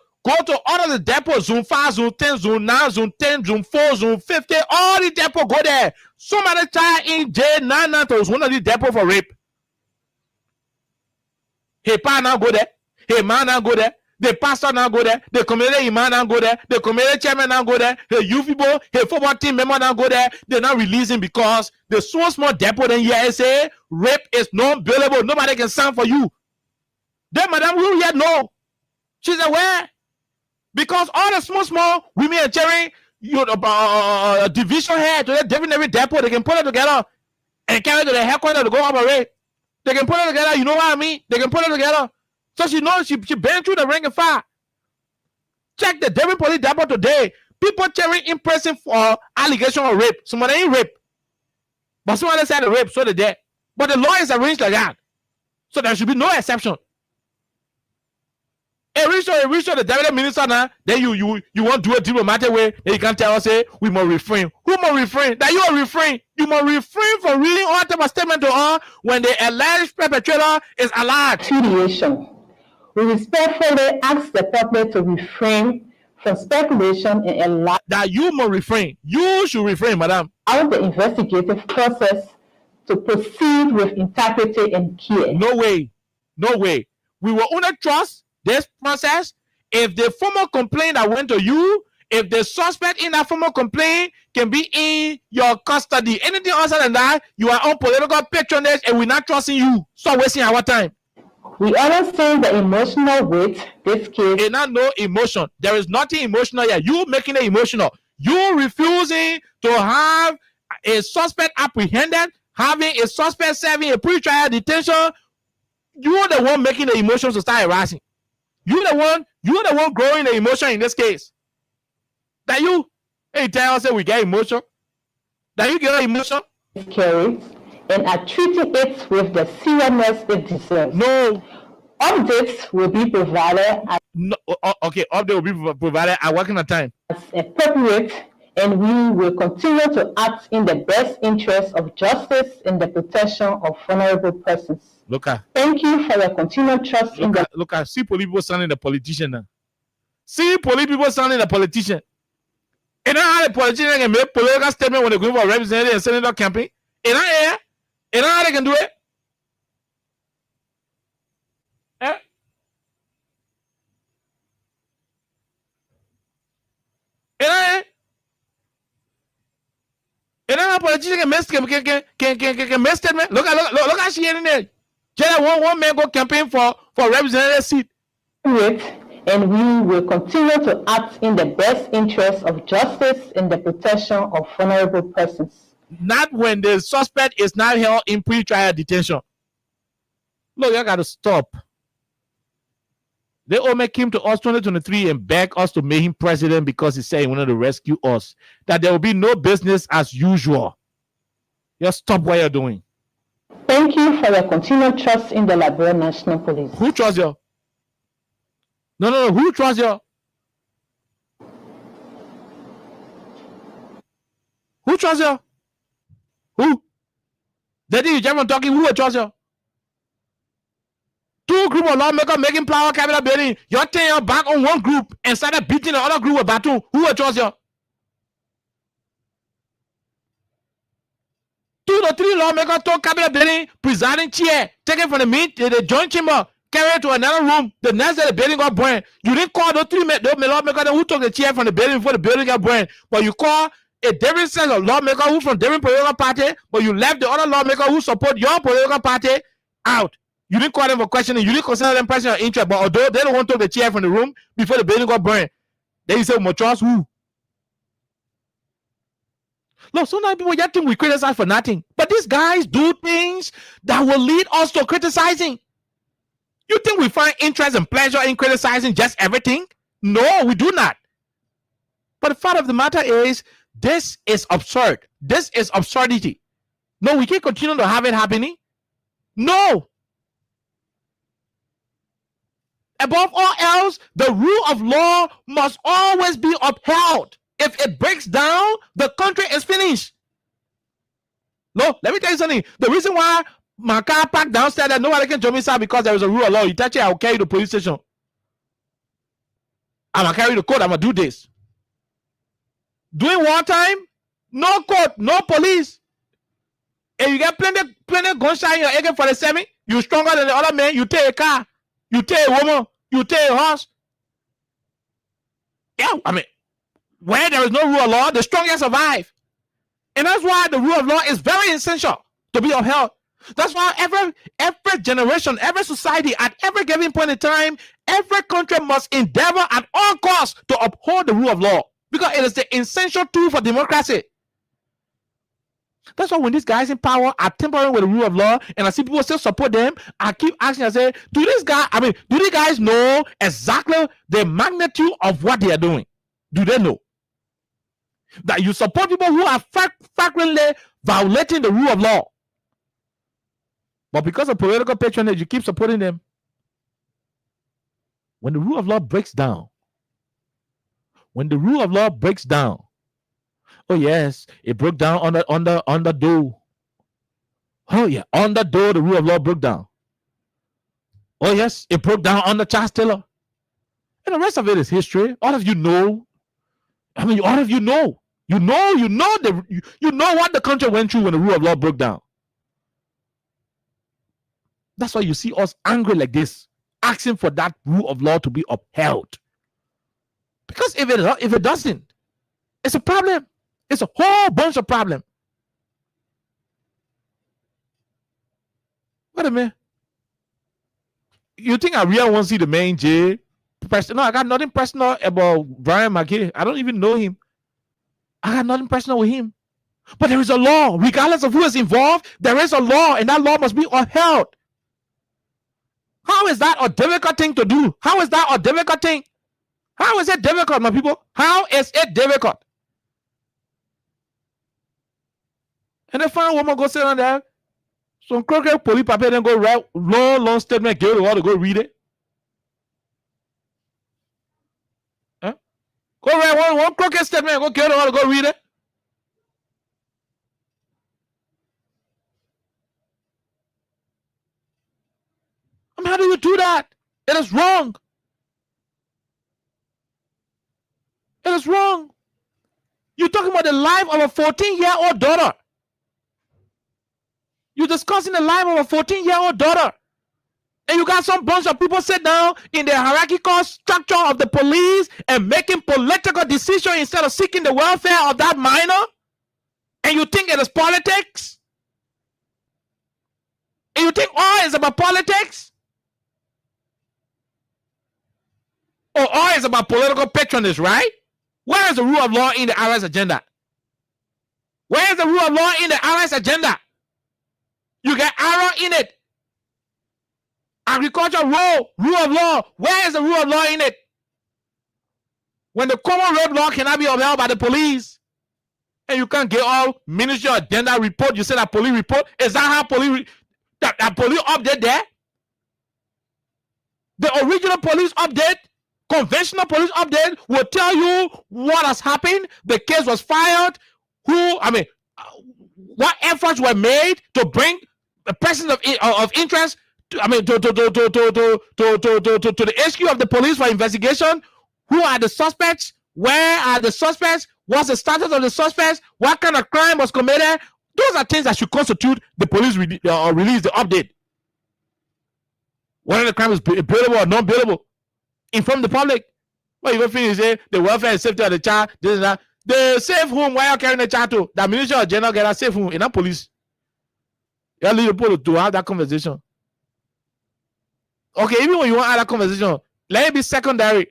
all of the depots, Zone 5, Zone 10, Zone 9, Zone 10, Zone 4, Zone 50, all the depots, go there. Somebody tie in J99 to one of the depots for rape. Hey, pa now go there. Hey, man now go there. The pastor now go there. The community imam now go there. The community chairman now go there. Hey, youth people, hey, football team member now go there. They're not releasing because the small depot in here say rape is not billable. Nobody can sign for you. Then Madam Will yet know. She's aware. Because all the small women and children, division head to the different every depot, they can put it together and carry it to the headquarters to go operate. They can put it together. You know what I mean? They can put it together. So she knows she been through the ring of fire. Check the Devon Police Depot today. People carrying in prison for allegation of rape. Somebody ain't rape. But somebody said the rape, so they dead. But the law is arranged like that. So there should be no exception. A reach the Devon minister now, then you want to do a diplomatic way, then you can't tell us, say, we must refrain. Who must refrain? That you are refrain. You must refrain from reading all type of statement to her when the alleged perpetrator is alive. Affiliation. We respectfully ask the public to refrain from speculation and allow that you must refrain. You should refrain, madam. Allow the investigative process to proceed with integrity and care. No way. No way. We will only trust this process if the formal complaint that went to you, if the suspect in that formal complaint can be in your custody. Anything other than that, you are on political patronage and we're not trusting you. Stop wasting our time. We understand the emotional weight this case. It's not no emotion. There is nothing emotional here. You making it emotional. You refusing to have a suspect apprehended, having a suspect serving a pre-trial detention. You're the one making the emotions to start harassing. You're the one growing the emotion in this case. That you, hey, tell us that we get emotion. That you get emotion. Carries and are treating it with the seriousness it deserves. No. Updates will be provided no, okay, update will be provided at working time. As appropriate, and we will continue to act in the best interest of justice and the protection of vulnerable persons. Look at. Thank you for your continued trust in the. Look at. See police people sounding the politician now. See police people sounding the politician. You know how the politician can make political statement when they go for representative and senator campaign? You know how they can do it? Eh? You know how politicians can make statement? Look at she in there. Just one man go campaign for representative seat. And we will continue to act in the best interest of justice and the protection of vulnerable persons. Not when the suspect is not held in pre-trial detention. Look, you got to stop. They all make him to us 2023 and beg us to make him president because he said he wanted to rescue us. That there will be no business as usual. Just stop what you're doing. Thank you for your continued trust in the Liberia National Police. Who trusts you? No. Who trusts you? Who trusts you? Who? Daddy, you German talking, who will trust you? Two group of lawmakers making power cabinet building. You're turning your back on one group and started beating the other group with baton. Who will trust you? 2 to 3 lawmakers took cabinet building, presiding chair, taken from the joint chamber, carried to another room. The next day the building got burned. You didn't call those lawmakers who took the chair from the building before the building got burned, but you call a different set of lawmakers who from different political party, but you left the other lawmakers who support your political party out. You didn't call them for questioning. You didn't consider them person of interest, but although they don't want to take the chair from the room before the building got burned, then you say, "We trust who?" No, sometimes people just think we criticize for nothing. But these guys do things that will lead us to criticizing. You think we find interest and pleasure in criticizing just everything? No, we do not. But the fact of the matter is, this is absurd. This is absurdity. No, we can't continue to have it happening. No. Above all else, the rule of law must always be upheld. If it breaks down, the country is finished. No, let me tell you something. The reason why my car parked downstairs that nobody can join me inside because there is a rule of law. You touch it, I'll carry you to the police station. I'm going to carry the court. I'm going to do this. During wartime, no court, no police. And you get plenty gunshot in your AK-47, you're stronger than the other man, you take a car, you take a woman, you take a horse. Yeah, I mean, where there is no rule of law, the strongest survive. And that's why the rule of law is very essential to be upheld. That's why every generation, every society, at every given point in time, every country must endeavor at all costs to uphold the rule of law, because it is the essential tool for democracy. That's why when these guys in power are tampering with the rule of law, and I see people still support them, I keep asking, I say, do these guys know exactly the magnitude of what they are doing? Do they know that you support people who are frequently violating the rule of law? But because of political patronage, you keep supporting them. When the rule of law breaks down, oh yes, it broke down on the door. Oh yeah, on the door, the rule of law broke down. Oh yes, it broke down on the child stealer. And the rest of it is history. All of you know. I mean, all of you know. You know what the country went through when the rule of law broke down. That's why you see us angry like this, asking for that rule of law to be upheld. Because if it doesn't, it's a problem. It's a whole bunch of problem. Wait a minute. You think I really want to see the main J? No, I got nothing personal about Brian McKay. I don't even know him. I got nothing personal with him. But there is a law. Regardless of who is involved, there is a law, and that law must be upheld. How is that a difficult thing to do? How is that a difficult thing? How is it difficult, my people? How is it difficult? And the final woman go sit on there. Some crooked police paper then go write long statement, give the world to go read it. Huh? Go write one crooked statement, go give the world to go read it. I mean, how do you do that? It is wrong. It is wrong. You're talking about the life of a 14-year-old daughter. You're discussing the life of a 14-year-old daughter. And you got some bunch of people sit down in the hierarchical structure of the police and making political decisions instead of seeking the welfare of that minor. And you think it is politics? And you think all is about politics? Or all is about political patronage, right? Where is the rule of law in the IRS agenda? Where is the rule of law in the IRS agenda? You get error in it. Agriculture rule of law. Where is the rule of law in it? When the common road law cannot be upheld by the police, and you can't get all ministry agenda report, you say that police report. Is that how police that police update there? The original police update, conventional police update will tell you what has happened. The case was filed. What efforts were made to bring the persons of interest to the rescue of the police for investigation. Who are the suspects? Where are the suspects? What's the status of the suspects? What kind of crime was committed? Those are things that should constitute the police release the update. Whether the crime is bailable or non-bailable. Inform the public. Well, you go finish say the welfare and safety of the child, this and that. The safe home, why you carrying the child to? The ministry of general get a safe home in a police. You leave people to have that conversation. Okay, even when you want to have that conversation, let it be secondary.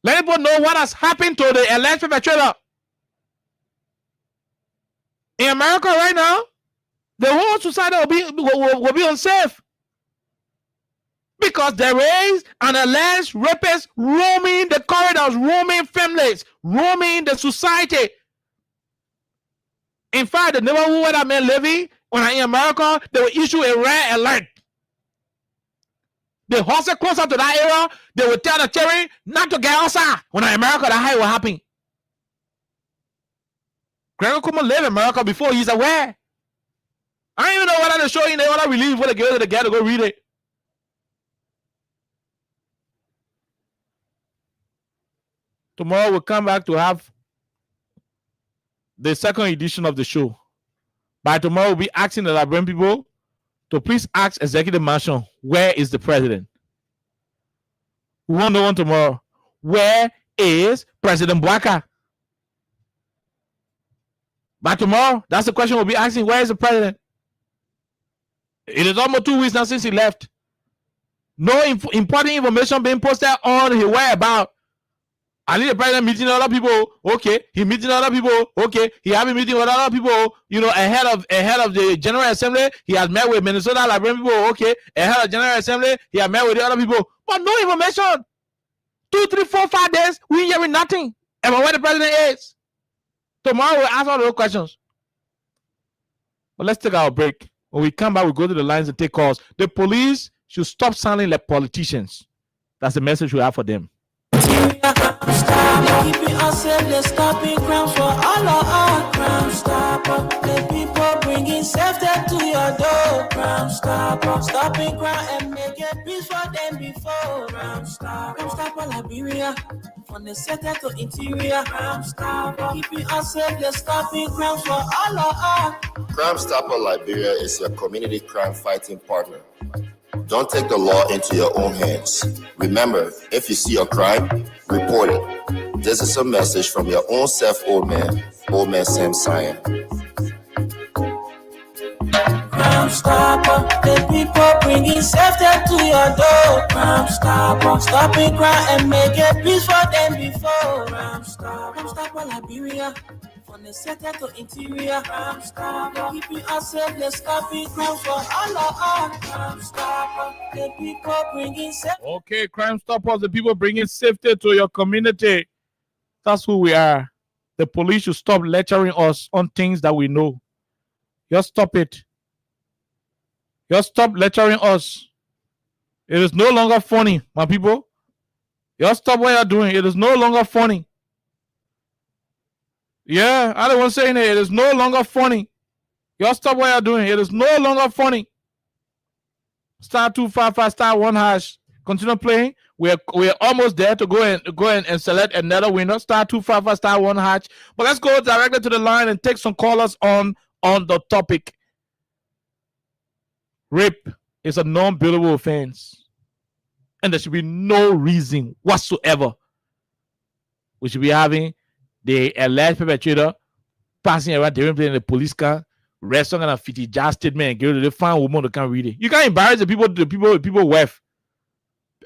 Let people know what has happened to the alleged perpetrator. In America right now, the whole society will be unsafe. Because there is an alleged rapist roaming the corridors, roaming families, roaming the society. In fact, the neighborhood where that man living, when I'm in America, they will issue a red alert. They hustle closer to that area, they will tell the terrorist not to get outside. When I'm in America, that's how it will happen. Gregor Kuma live in America before he's aware. I don't even know whether they show you they want to release before they give it to the guy to go read it. Tomorrow we'll come back to have the second edition of the show. By tomorrow, we'll be asking the Liberian people to please ask Executive Mansion, where is the president? We won't know one tomorrow. Where is President Bwaka? By tomorrow, that's the question we'll be asking, where is the president? It is almost 2 weeks now since he left. No important information being posted on his whereabouts. I need the president meeting other people. Okay, he meeting other people. Okay, he having meeting with other people. You know, ahead of the General Assembly, he has met with Minnesota Liberian people. Okay, ahead of General Assembly, he has met with the other people. But no information. 2, 3, 4, 5 days, we ain't hearing nothing about where the president is. Tomorrow we'll ask all those questions. But let's take our break. When we come back, we'll go to the lines and take calls. The police should stop sounding like politicians. That's the message we have for them. Keeping us safe, stopping crimes for all of our crime stopper. The people bringing safety to your door. Crime stopper, stopping crime and making peace for them before. Crime stopper, Liberia, from the center to interior. Crime stopper, keeping us safe, stopping crimes for all of our. Crime Stopper Liberia is your community crime fighting partner. Don't take the law into your own hands. Remember, if you see a crime, report it. This is a message from your own self, old man Sam Cyan. Crime Stopper, the people bringing safety to your door. Crime Stopper, stopping crime and making peace for them before. Crime Stopper, Liberia, from the center to interior. Crime Stopper, keeping us safe, stopping crime for all of us. Crime Stopper, the people bringing safety. Okay, Crime Stoppers, the people bringing safety to your community. That's who we are. The police should stop lecturing us on things that we know. Just stop it. Just stop lecturing us. It is no longer funny, my people. Just stop what you're doing. It is no longer funny. Yeah, I don't want to say it. It is no longer funny. Just stop what you're doing. It is no longer funny. Star 255, star 1 hash. Continue playing. We're almost there to go and select another winner. Star 255, star 1 hash. But let's go directly to the line and take some callers on the topic. Rape is a non-billable offense. And there should be no reason whatsoever we should be having the alleged perpetrator passing around different place in the police car, wrestling on a 50 jazz statement and give it to the fine woman who can't read it. You can't embarrass the people wife.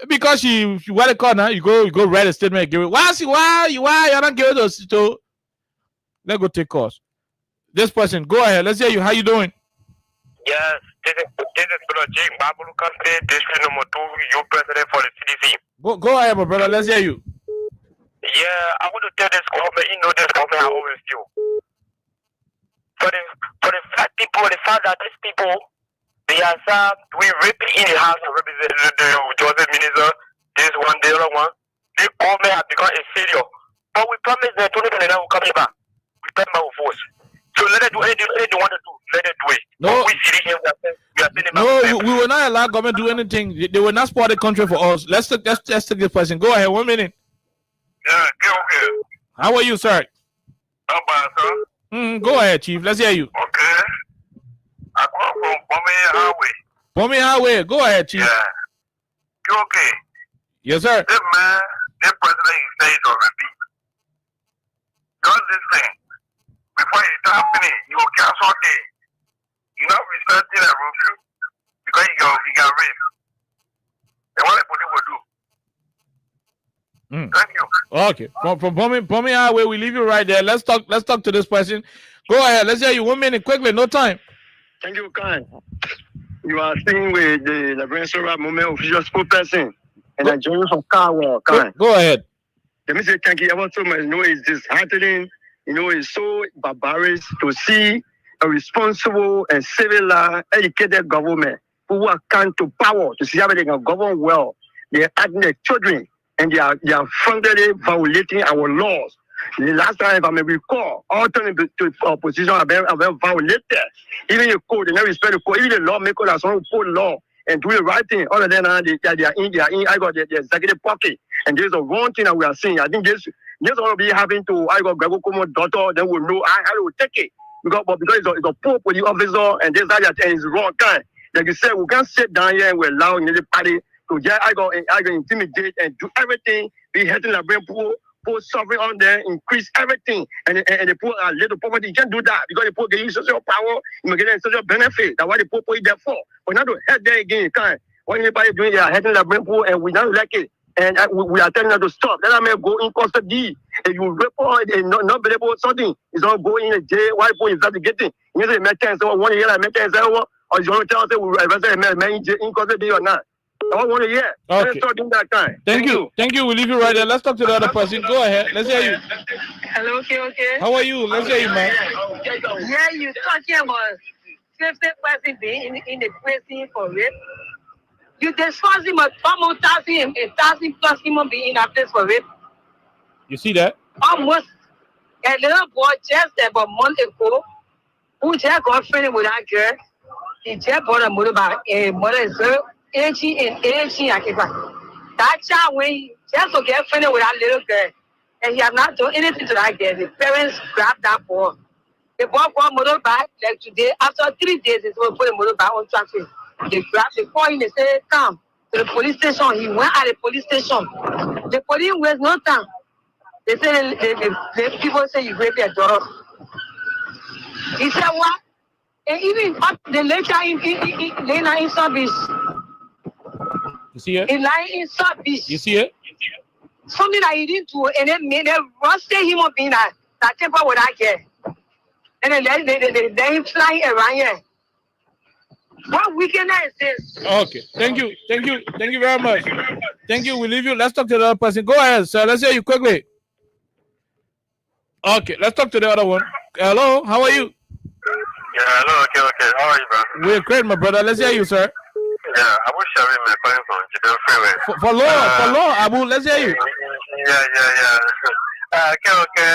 Because you what they call now, you go write a statement and give it. Why you don't give it to let's go take calls. This person, go ahead. Let's hear you. How you doing? Yes, this is Brother Jake Babulu State, District number 2, you president for the CDC. Go ahead, my brother. Let's hear you. Yeah, I want to tell this government, this government I always feel. For the fact that these people, they are we raping in the house of representative, the Joseph Minister, this one, the other one. The government has become a failure. But we promise that 2029 will come back. We come back with force. So let it do anything they want to do. Let it do it. No, we will not allow government to do anything. They will not support the country for us. Let's take this person. Go ahead. 1 minute. Yeah, okay. How are you, sir? Not bad, sir. Go ahead, Chief. Let's hear you. Okay. I come from Birmingham Highway. Birmingham Highway. Go ahead, Chief. Yeah. You okay? Yes, sir. This man, this president, he says or repeat. Just this thing. Before it's happening, you will cancel it. You're not respecting a review because you got raped. And what the police will do. Thank you. Okay. From Birmingham Highway, we leave you right there. Let's talk to this person. Go ahead. Let's hear you. 1 minute, quickly. No time. Thank you, Khan. You are staying with the Liberian Solar Movement official spokesperson, and I join you from Kawa, Khan. Go ahead. Let me say thank you ever so much. You know, it's disheartening. You know, it's so barbarous to see a responsible and civilized, educated government who are come to power to see how they can govern well. They are acting their children, and they are frankly violating our laws. The last time, if I may recall, all turning to opposition have been violated. Even the code, they never respect the code. Even the lawmakers are some code law and do the right thing. Other than that, they are in. I got the executive pocket, and there's a wrong thing that we are seeing. I think this will be having to. I got Gregor Kumo's daughter. Then we'll know how to take it because it's a poor police officer, and this and it's wrong kind. Like you said, we can't sit down here and we allow the party to just I got intimidate and do everything. Be heading the brain pool. Poor suffering on there, increase everything, and the poor are little poverty. You can't do that because the poor get you social power, you get a social benefit. That's why the poor is there for. But not to head there again, you can't. What anybody doing, they are heading the brain pool, and we don't like it. And we are telling them to stop. Let them go in custody. If you report and not be able to something, it's not going in jail. Why poor is getting? You say, make sense. 1 year, make sense. Or you want to tell us we arrest in custody or not? I don't want to hear. Okay. Let's start doing that time. Thank you. Thank you. We'll leave you right there. Let's talk to the other person. Go ahead. Let's hear you. Hello, okay. How are you? Let's hear you, man. Yeah, you talking about 50% being in the prison for rape. You discuss him almost 1,000 plus human being in a place for rape. You see that? Almost a little boy just about a month ago who just got friendly with that girl. He just bought a motorbike. A mother 18 that child when he just to get friendly with that little girl, and he have not done anything to that girl. The parents grabbed that boy. The boy bought motorbike like today. After 3 days, they will put a motorbike on traffic. They grabbed the boy and they said, "Come to the police station." He went at the police station. The police wasted no time. They said the people say you raped their daughter. He said what? And even up the later in South Beach. You see it? In lying in South Beach. You see it? Something that he didn't do, and then made them rusted him up in that temper with that girl. And then they him flying around here. What wickedness is this? Okay. Thank you. Thank you. Thank you very much. Thank you. We'll leave you. Let's talk to the other person. Go ahead, sir. Let's hear you quickly. Okay. Let's talk to the other one. Hello. How are you? Yeah, hello. Okay. How are you, bro? We're great, my brother. Let's hear you, sir. Yeah, I was sharing my calling from Jibel Freeway. For law, Abu, let's hear you. Yeah. Okay.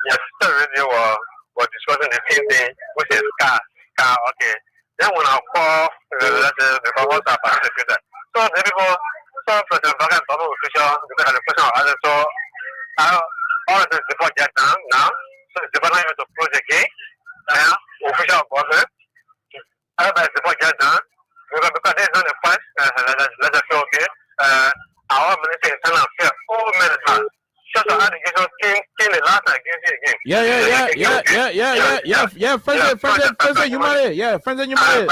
Yesterday radio was discussing the same thing, which is car. Okay. Then when I call, the WhatsApp, I said that. So the people, some person back and forth official, because the question I said, so all of this before get down now. So the people to approach again. Now, official government. Everybody's before get done. Because they're doing the first, let us feel okay. Our minister is telling us here, 4 minutes. Just an allegation came the last time against you again. Yeah. Friends and human.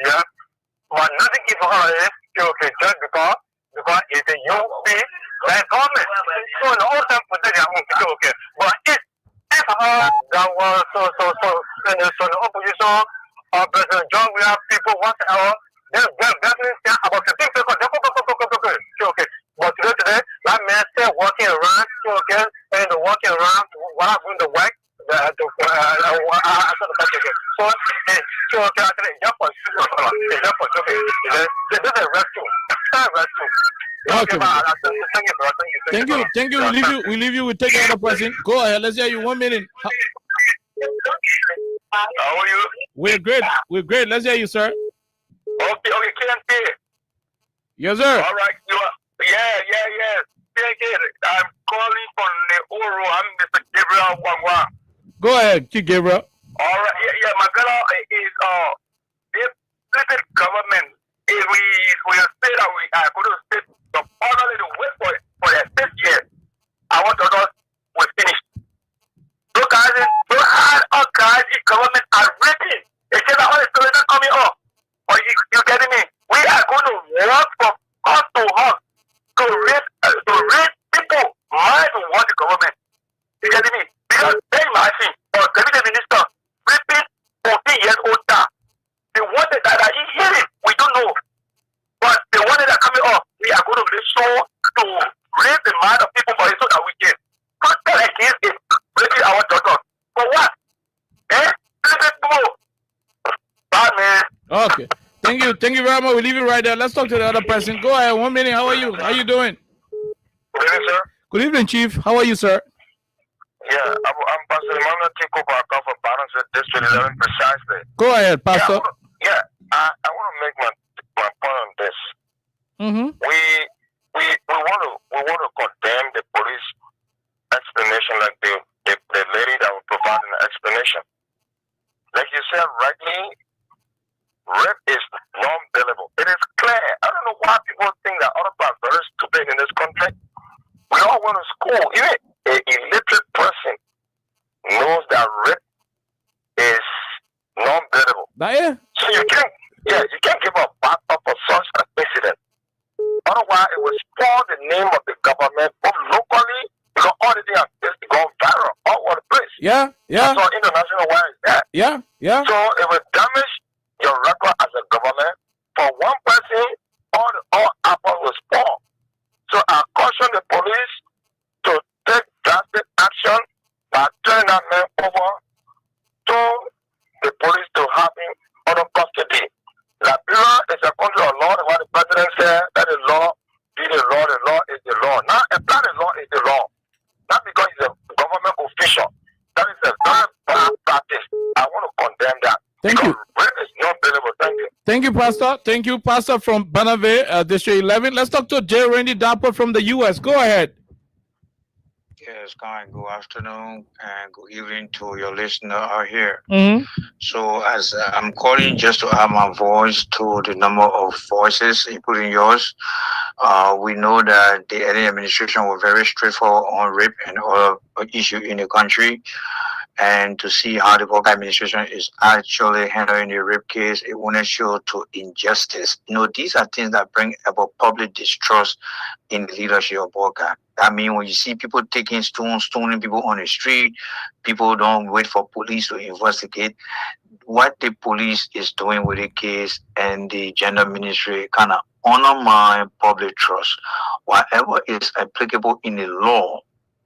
Yeah. But nothing is for her, okay, just because it's a UP, that government. So the whole time for that, okay. But if that was so, the opposition, President John, we have people, whatever, they're definitely about 15 people. Okay. But today, that man still walking around, okay, and walking around while doing the work. Thank you. We leave you. We take another person. Go ahead. Let's hear you. 1 minute. How are you? We're great. Let's hear you, sir. Okay, KNP. Yes, sir. All right, yeah. I'm calling from the Oro. I'm Mr. Gabriel Wangwa. Go ahead, Gabriel. All right, yeah. My brother is this government. If we say that we are going to state the orderly to wait for the 6 years, I want to know we finished. So guys, the government are ready. They say that all the stories are coming up. But you getting me? We are going to work from us to us to raise people mind to want the government. You getting me? Because they might Thank you very much. We'll leave it right there. Let's talk to the other person. Go ahead. 1 minute. How are you? How you doing? Good evening, sir. Good evening, Chief. How are you, sir? Yeah, I'm Pastor Emmanuel Tikoba. I come from Balance District 11 precisely. Go ahead, Pastor. I want to make my point on this. Mm-hmm. We want to condemn the police explanation, like the lady that will provide an explanation. Like you said rightly, rape is non-billable. It is clear. I don't know why people think that other people are very stupid in this country. We all went to school. Even an illiterate person knows that rape is non-billable. So you can't give a back up for such an incident. Otherwise, it will spoil the name of the government, both locally, because all the things are gone viral all over the place. Yeah. That's all international wise. Yeah. So it will damage your record as a government. For one person, all apples will spoil. So I caution the police to take drastic action by turning that man over to the police to have him under custody. Liberia is a country of law. What the president said, that the law be the law is the law. Now, apply the law is the law. Not because he's a government official. That is a very bad practice. I want to condemn that. Thank you. Rape is not billable. Thank you. Thank you, Pastor. Thank you, Pastor from Banave, District 11. Let's talk to J. Randy Dapper from the U.S. Go ahead. Yes, good afternoon and good evening to your listener out here. Mm-hmm. So as I'm calling just to add my voice to the number of voices, including yours, we know that the earlier administration was very straightforward on rape and other issues in the country. And to see how the Volker administration is actually handling the rape case, it won't show to injustice. These are things that bring about public distrust in the leadership of Volker. I mean, when you see people taking stoning people on the street, people don't wait for police to investigate. What the police is doing with the case and the gender ministry kind of undermine public trust. Whatever is applicable in the law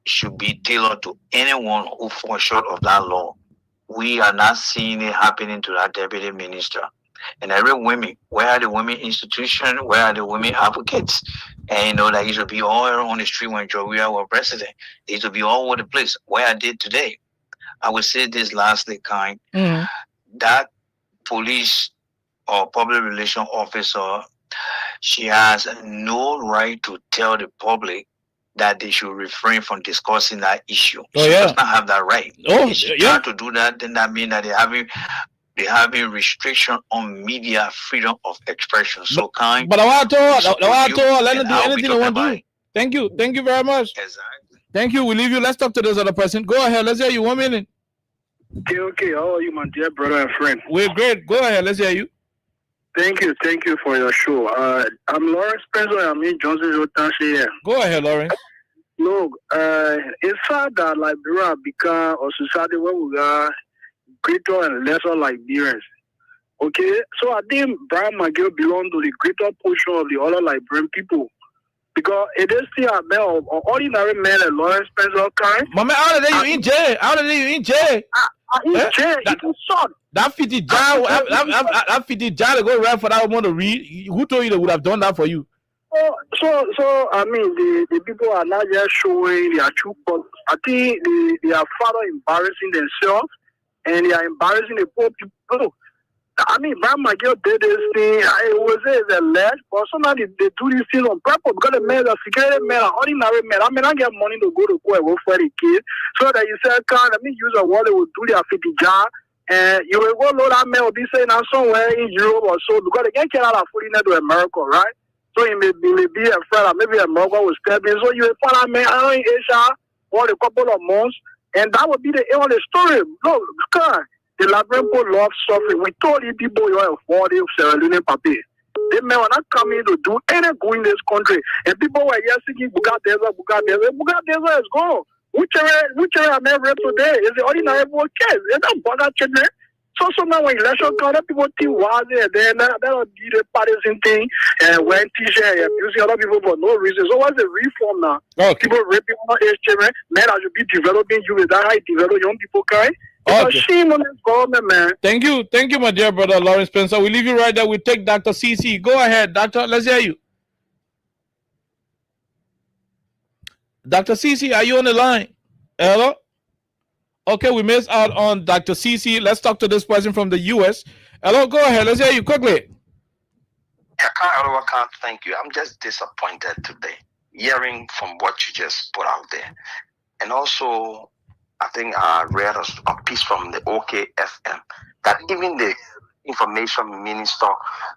should be tailored to anyone who falls short of that law. We are not seeing it happening to that deputy minister. And every women, where are the women institutions? Where are the women advocates? And that used to be all on the street when Joria was president. They used to be all over the place. Where are they today? I would say this lastly, that police or public relation officer, she has no right to tell the public that they should refrain from discussing that issue. She does not have that right. If she try to do that, then that means that they having restriction on media freedom of expression. So but I want to let them do anything they want to do. Thank you very much. Exactly. Thank you. We leave you. Let's talk to this other person. Go ahead. Let's hear you. 1 minute. Okay. How are you, my dear brother and friend? We're great. Go ahead. Let's hear you. Thank you for your show. I'm Lawrence Spencer. I'm in Johnson here. Go ahead, Lawrence. Look, it's sad that Liberia become a society where we are greater and lesser Liberians. Okay, so I think Brian McGill belongs to the greater portion of the other Liberian people. Because it is still a man of ordinary man and Lawrence Spencer kind. Mama, how did you in jail? In jail. It was shot. That 50 jar, that 50 jar to go around for that woman to read. Who told you they would have done that for you? So I mean, the people are not just showing their true colors. I think they are further embarrassing themselves and they are embarrassing the poor people. I mean, Brian McGill did this thing. I would say it's alleged, but sometimes they do these things on purpose because the men are security men, are ordinary men. I mean, I get money to go to court and work for the kids. So that you say, let me use a word, they will do their 50 jar. And you will go load that man will be saying that somewhere in Europe or so because they can't get out of foreigner to America, right? So it may be a friend, or maybe America will step in. So you will find that man in Asia for a couple of months, and that would be the end of the story. Look, God, the Liberian people love suffering. We told you people you are 40 Sierra Leone papi. They men were not coming to do any good in this country, and people were just thinking Bugadeza is gone. Whichever I met today is the ordinary case. It's not bother children. So now when election comes, people think was it, then that'll be the partisan thing, and when t-shirt and abusing other people for no reason. So what's the reform now? Okay. People raping other age children, men that should be developing you with that how you develop young people kind. It's a shame on this government, man. Thank you, my dear brother Lawrence Spencer. We leave you right there. We take Dr. CC. Go ahead, Doctor. Let's hear you. Dr. CC, are you on the line? Hello? Okay, we missed out on Dr. CC. Let's talk to this person from the US. Hello, go ahead. Let's hear you quickly. I can't thank you. I'm just disappointed today, hearing from what you just put out there. And also, I think I read a piece from the OKFM that even the information minister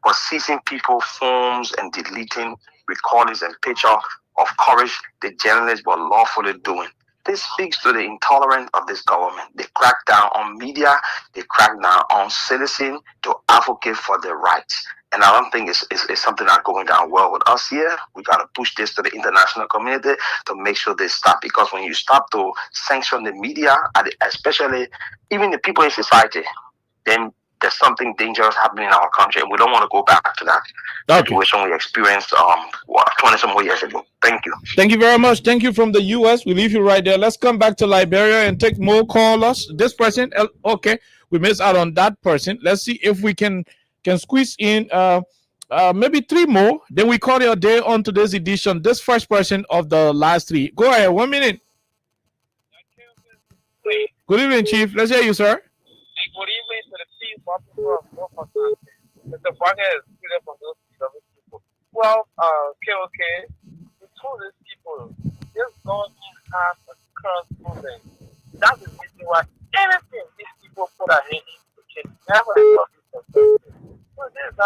was seizing people's phones and deleting recordings and pictures of courage the journalists were lawfully doing. This speaks to the intolerance of this government. They crack down on media, they crack down on citizens to advocate for their rights. And I don't think it's something that's going down well with us here. We got to push this to the international community to make sure they stop. Because when you stop to sanction the media, especially even the people in society, then there's something dangerous happening in our country. And we don't want to go back to that situation we experienced 20-some more years ago. Thank you. Thank you very much. Thank you from the US. We leave you right there. Let's come back to Liberia and take more callers. This person, okay, we missed out on that person. Let's see if we can squeeze in maybe 3 more. Then we call it a day on today's edition. This first person of the last 3. Go ahead. 1 minute. Good evening, Chief. Let's hear you, sir. Good evening to the chief officer of Mr. Barnes, from those people. Well, KOK, we told these people this government has a curse movement. That's the reason why anything these people put their hand into can never be successful. So this is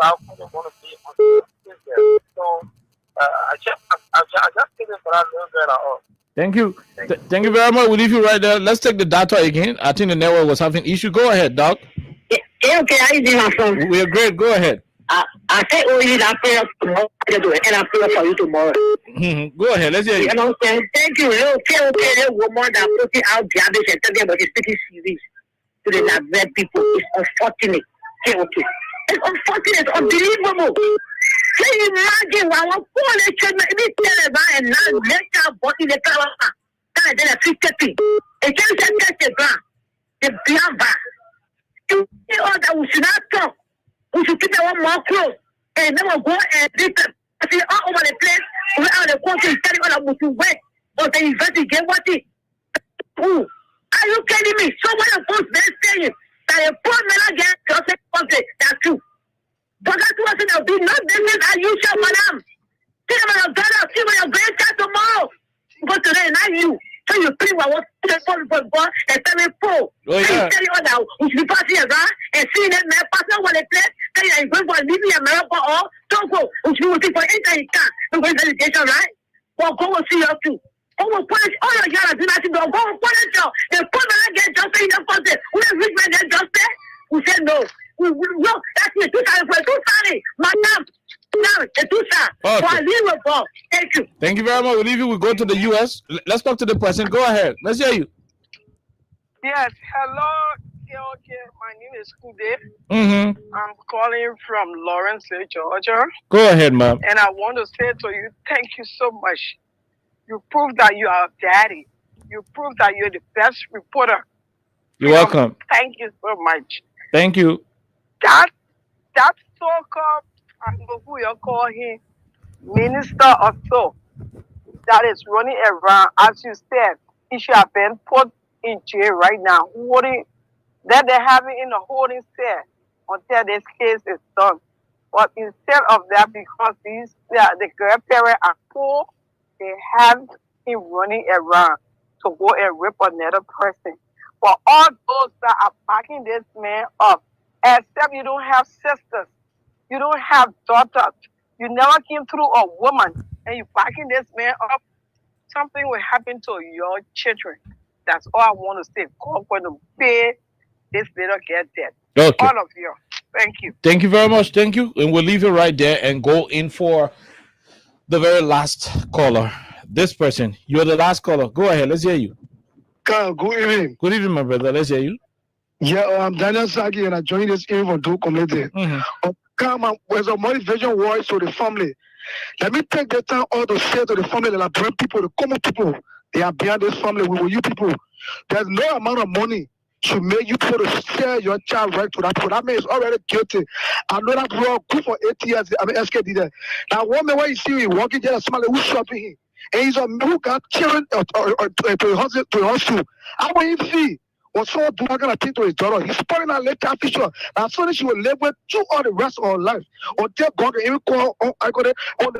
how we are going to be on this. So I just did it for that little bit at all. Thank you. Thank you very much. We'll leave you right there. Let's take the data again. I think the network was having issue. Go ahead, Doc. Yeah, okay, how you doing, my friend? We are great. Go ahead. I say only that prayer tomorrow, and I pray for you tomorrow. Go ahead. Let's hear you. You know what I'm saying? Thank you. Okay, the woman that putting out garbage and talking about the speaking series to the Liberia people is unfortunate. Okay. It's unfortunate. It's unbelievable. Can you imagine when one phone is tell about and now later body the car and then a 50. It can't set the ground. The beyond back. You see all that we should not talk. We should keep it one more close. And then we'll go and see all over the place. We are the country telling all that we should wait or they investigate what it. Who? Are you kidding me? Someone else they're saying that a poor man against just country. That's true. But that wasn't a big not business as usual, madam. See my daughter, see my grandchild tomorrow. But today, not you. So you think what was the God and tell me four. And you tell you all that we should be passing around and seeing that my partner want to play. Tell you I'm going for Libya, America or Togo. We should be looking for anything you can. We're going to education, right? Well, go and see you too. Go and punish all your girls. Do not do. Go and punish you. The poor man get justice in the first. We have rich man get justice. We said no. No, that's me. Too sorry, madam. No, it's too sorry. Thank you. Thank you very much. We'll leave you. We'll go to the US. Let's talk to the person. Go ahead. Let's hear you. Yes, hello. Okay, my name is Kude. I'm calling from Lawrence, Georgia. Go ahead, ma'am. And I want to say to you, thank you so much. You proved that you are daddy. You proved that you're the best reporter. You're welcome. Thank you so much. Thank you. That so-called, I don't know who you call him, minister or so, that is running around, as you said, he should have been put in jail right now. That they have it in a holding cell until this case is done. But instead of that, because the grandparents are poor, they have him running around to go and rape another person. For all those that are backing this man up, except you don't have sisters, you don't have daughters, you never came through a woman, and you backing this man up, something will happen to your children. That's all I want to say. God going to pay this little girl dead. Okay. All of you. Thank you. Thank you very much. Thank you. And we'll leave it right there and go in for the very last caller. This person, you're the last caller. Go ahead. Let's hear you. Good evening. Good evening, my brother. Let's hear you. Yeah, I'm Daniel Sagi, and I joined this evening from Do Community. Come on, with a motivation voice to the family. Let me take the time all to say to the family that I bring people, the common people, they are behind this family. We will you people. There's no amount of money to make you put to share your child right to that people. That man is already guilty. I know that bro good for 8 years. I mean, SKD there. Now, one man when you see him walking there, somebody who's shopping him, and he's a man who got children to hustle. I want him see. Was so do not gonna take to his daughter. He's spoiling her later future. As soon as she will live with you all the rest of her life, until God can even call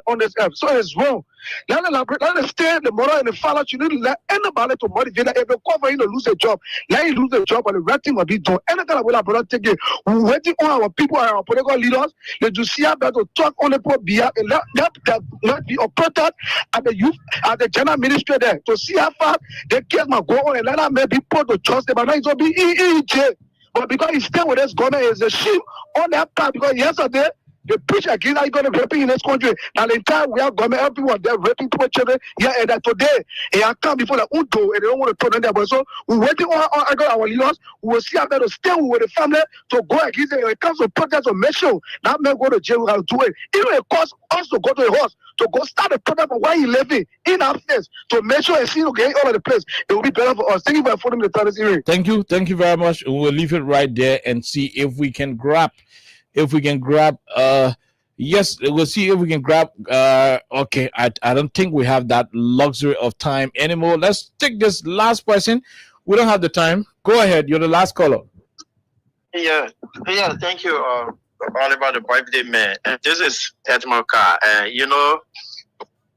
on this earth. So it's wrong. Let us stay the mother and the father. You need to let anybody to motivate that if they call for him to lose a job, let him lose a job and the right thing will be done. Anything that will our brother take it. We're waiting on our people and our political leaders. Let you see about to talk on the poor behalf and let that not be operated at the youth at the general ministry there to see how far the case might go on and let them maybe put to trust them. But now it's going to be in jail. But because he's still with this government, it's a shame on that part because yesterday they preach against how you going to raping in this country. Now the entire we have government, everyone they're raping poor children. Yeah, and that today they are come before the Udo and they don't want to turn on their boys. So we're waiting on our leaders. We will see how they to stay with the family to go against it. When it comes to protest or make sure that man go to jail, we have to do it. Even it costs us to go to a horse to go start a protest for why he living in our place to make sure and see okay all over the place. It will be better for us. Thank you for following the this hearing. Thank you very much. We'll leave it right there and see if we can grab. Yes, we'll see if we can grab. Okay, I don't think we have that luxury of time anymore. Let's take this last person. We don't have the time. Go ahead. You're the last caller. Yeah. Thank you. All about the birthday man. This is Edmoka. You know,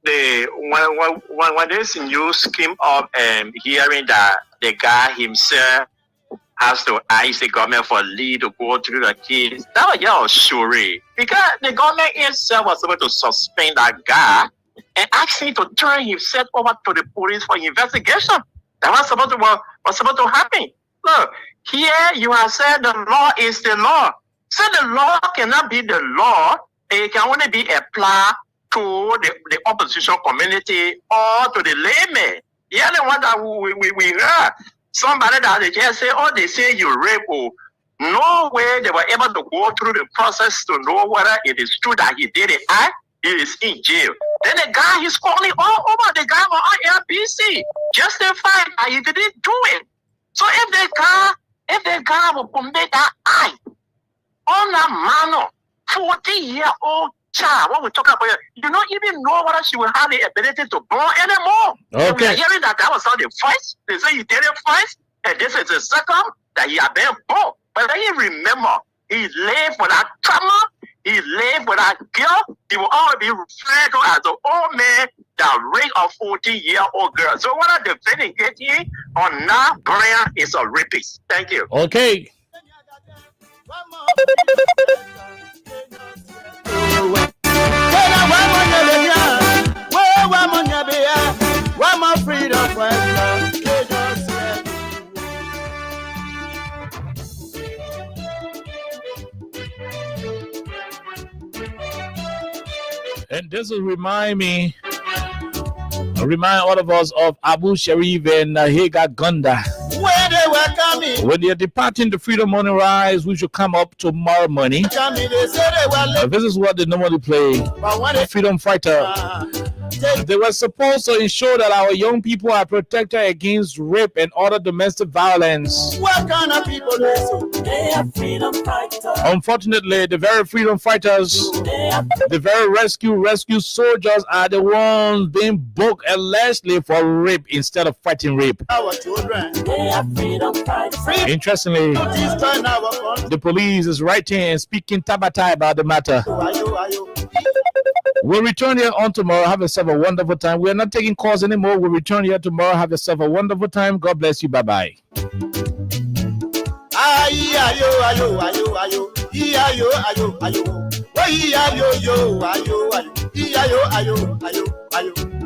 when this news came up and hearing that the guy himself has to ask the government for lead to go through the case, that was just sure. Because the government itself was supposed to suspend that guy and ask him to turn himself over to the police for investigation. That was supposed to happen. Look, here you have said the law is the law. So the law cannot be the law. It can only be applied to the opposition community or to the layman. The only one that we heard. Somebody that they just say, oh, they say you rape. Oh, no way they were able to go through the process to know whether it is true that he did it. He is in jail. Then the guy is calling all over the guy on RBC, justified that he didn't do it. So if the guy will commit that on a manner, 40-year-old child, what we talk about here, you don't even know whether she will have the ability to born anymore. Okay. We are hearing that was not the first. They say he did it first, and this is the second that he had been born. But then you remember, he lived without trauma, he lived without guilt. He will always be referred to as the old man that raped a 14-year-old girl. So whether the defendant get here or not, Brian is a rapist. Thank you. Okay. And this will remind all of us of Abu Sharif and Hagar Gonda. Where they were coming. When they're departing the Freedom Morning Rise, we should come up tomorrow morning. This is what they normally play. Freedom Fighter. They were supposed to ensure that our young people are protected against rape and other domestic violence. What kind of people they are freedom fighters. Unfortunately, the very freedom fighters, the very rescue soldiers are the ones being booked allegedly for rape instead of fighting rape. Our children, they are freedom fighters. Interestingly, the police is writing and speaking tabata about the matter. We'll return here on tomorrow. Have yourself a wonderful time. We're not taking calls anymore. We'll return here tomorrow. Have yourself a wonderful time. God bless you. Bye-bye. Ayo.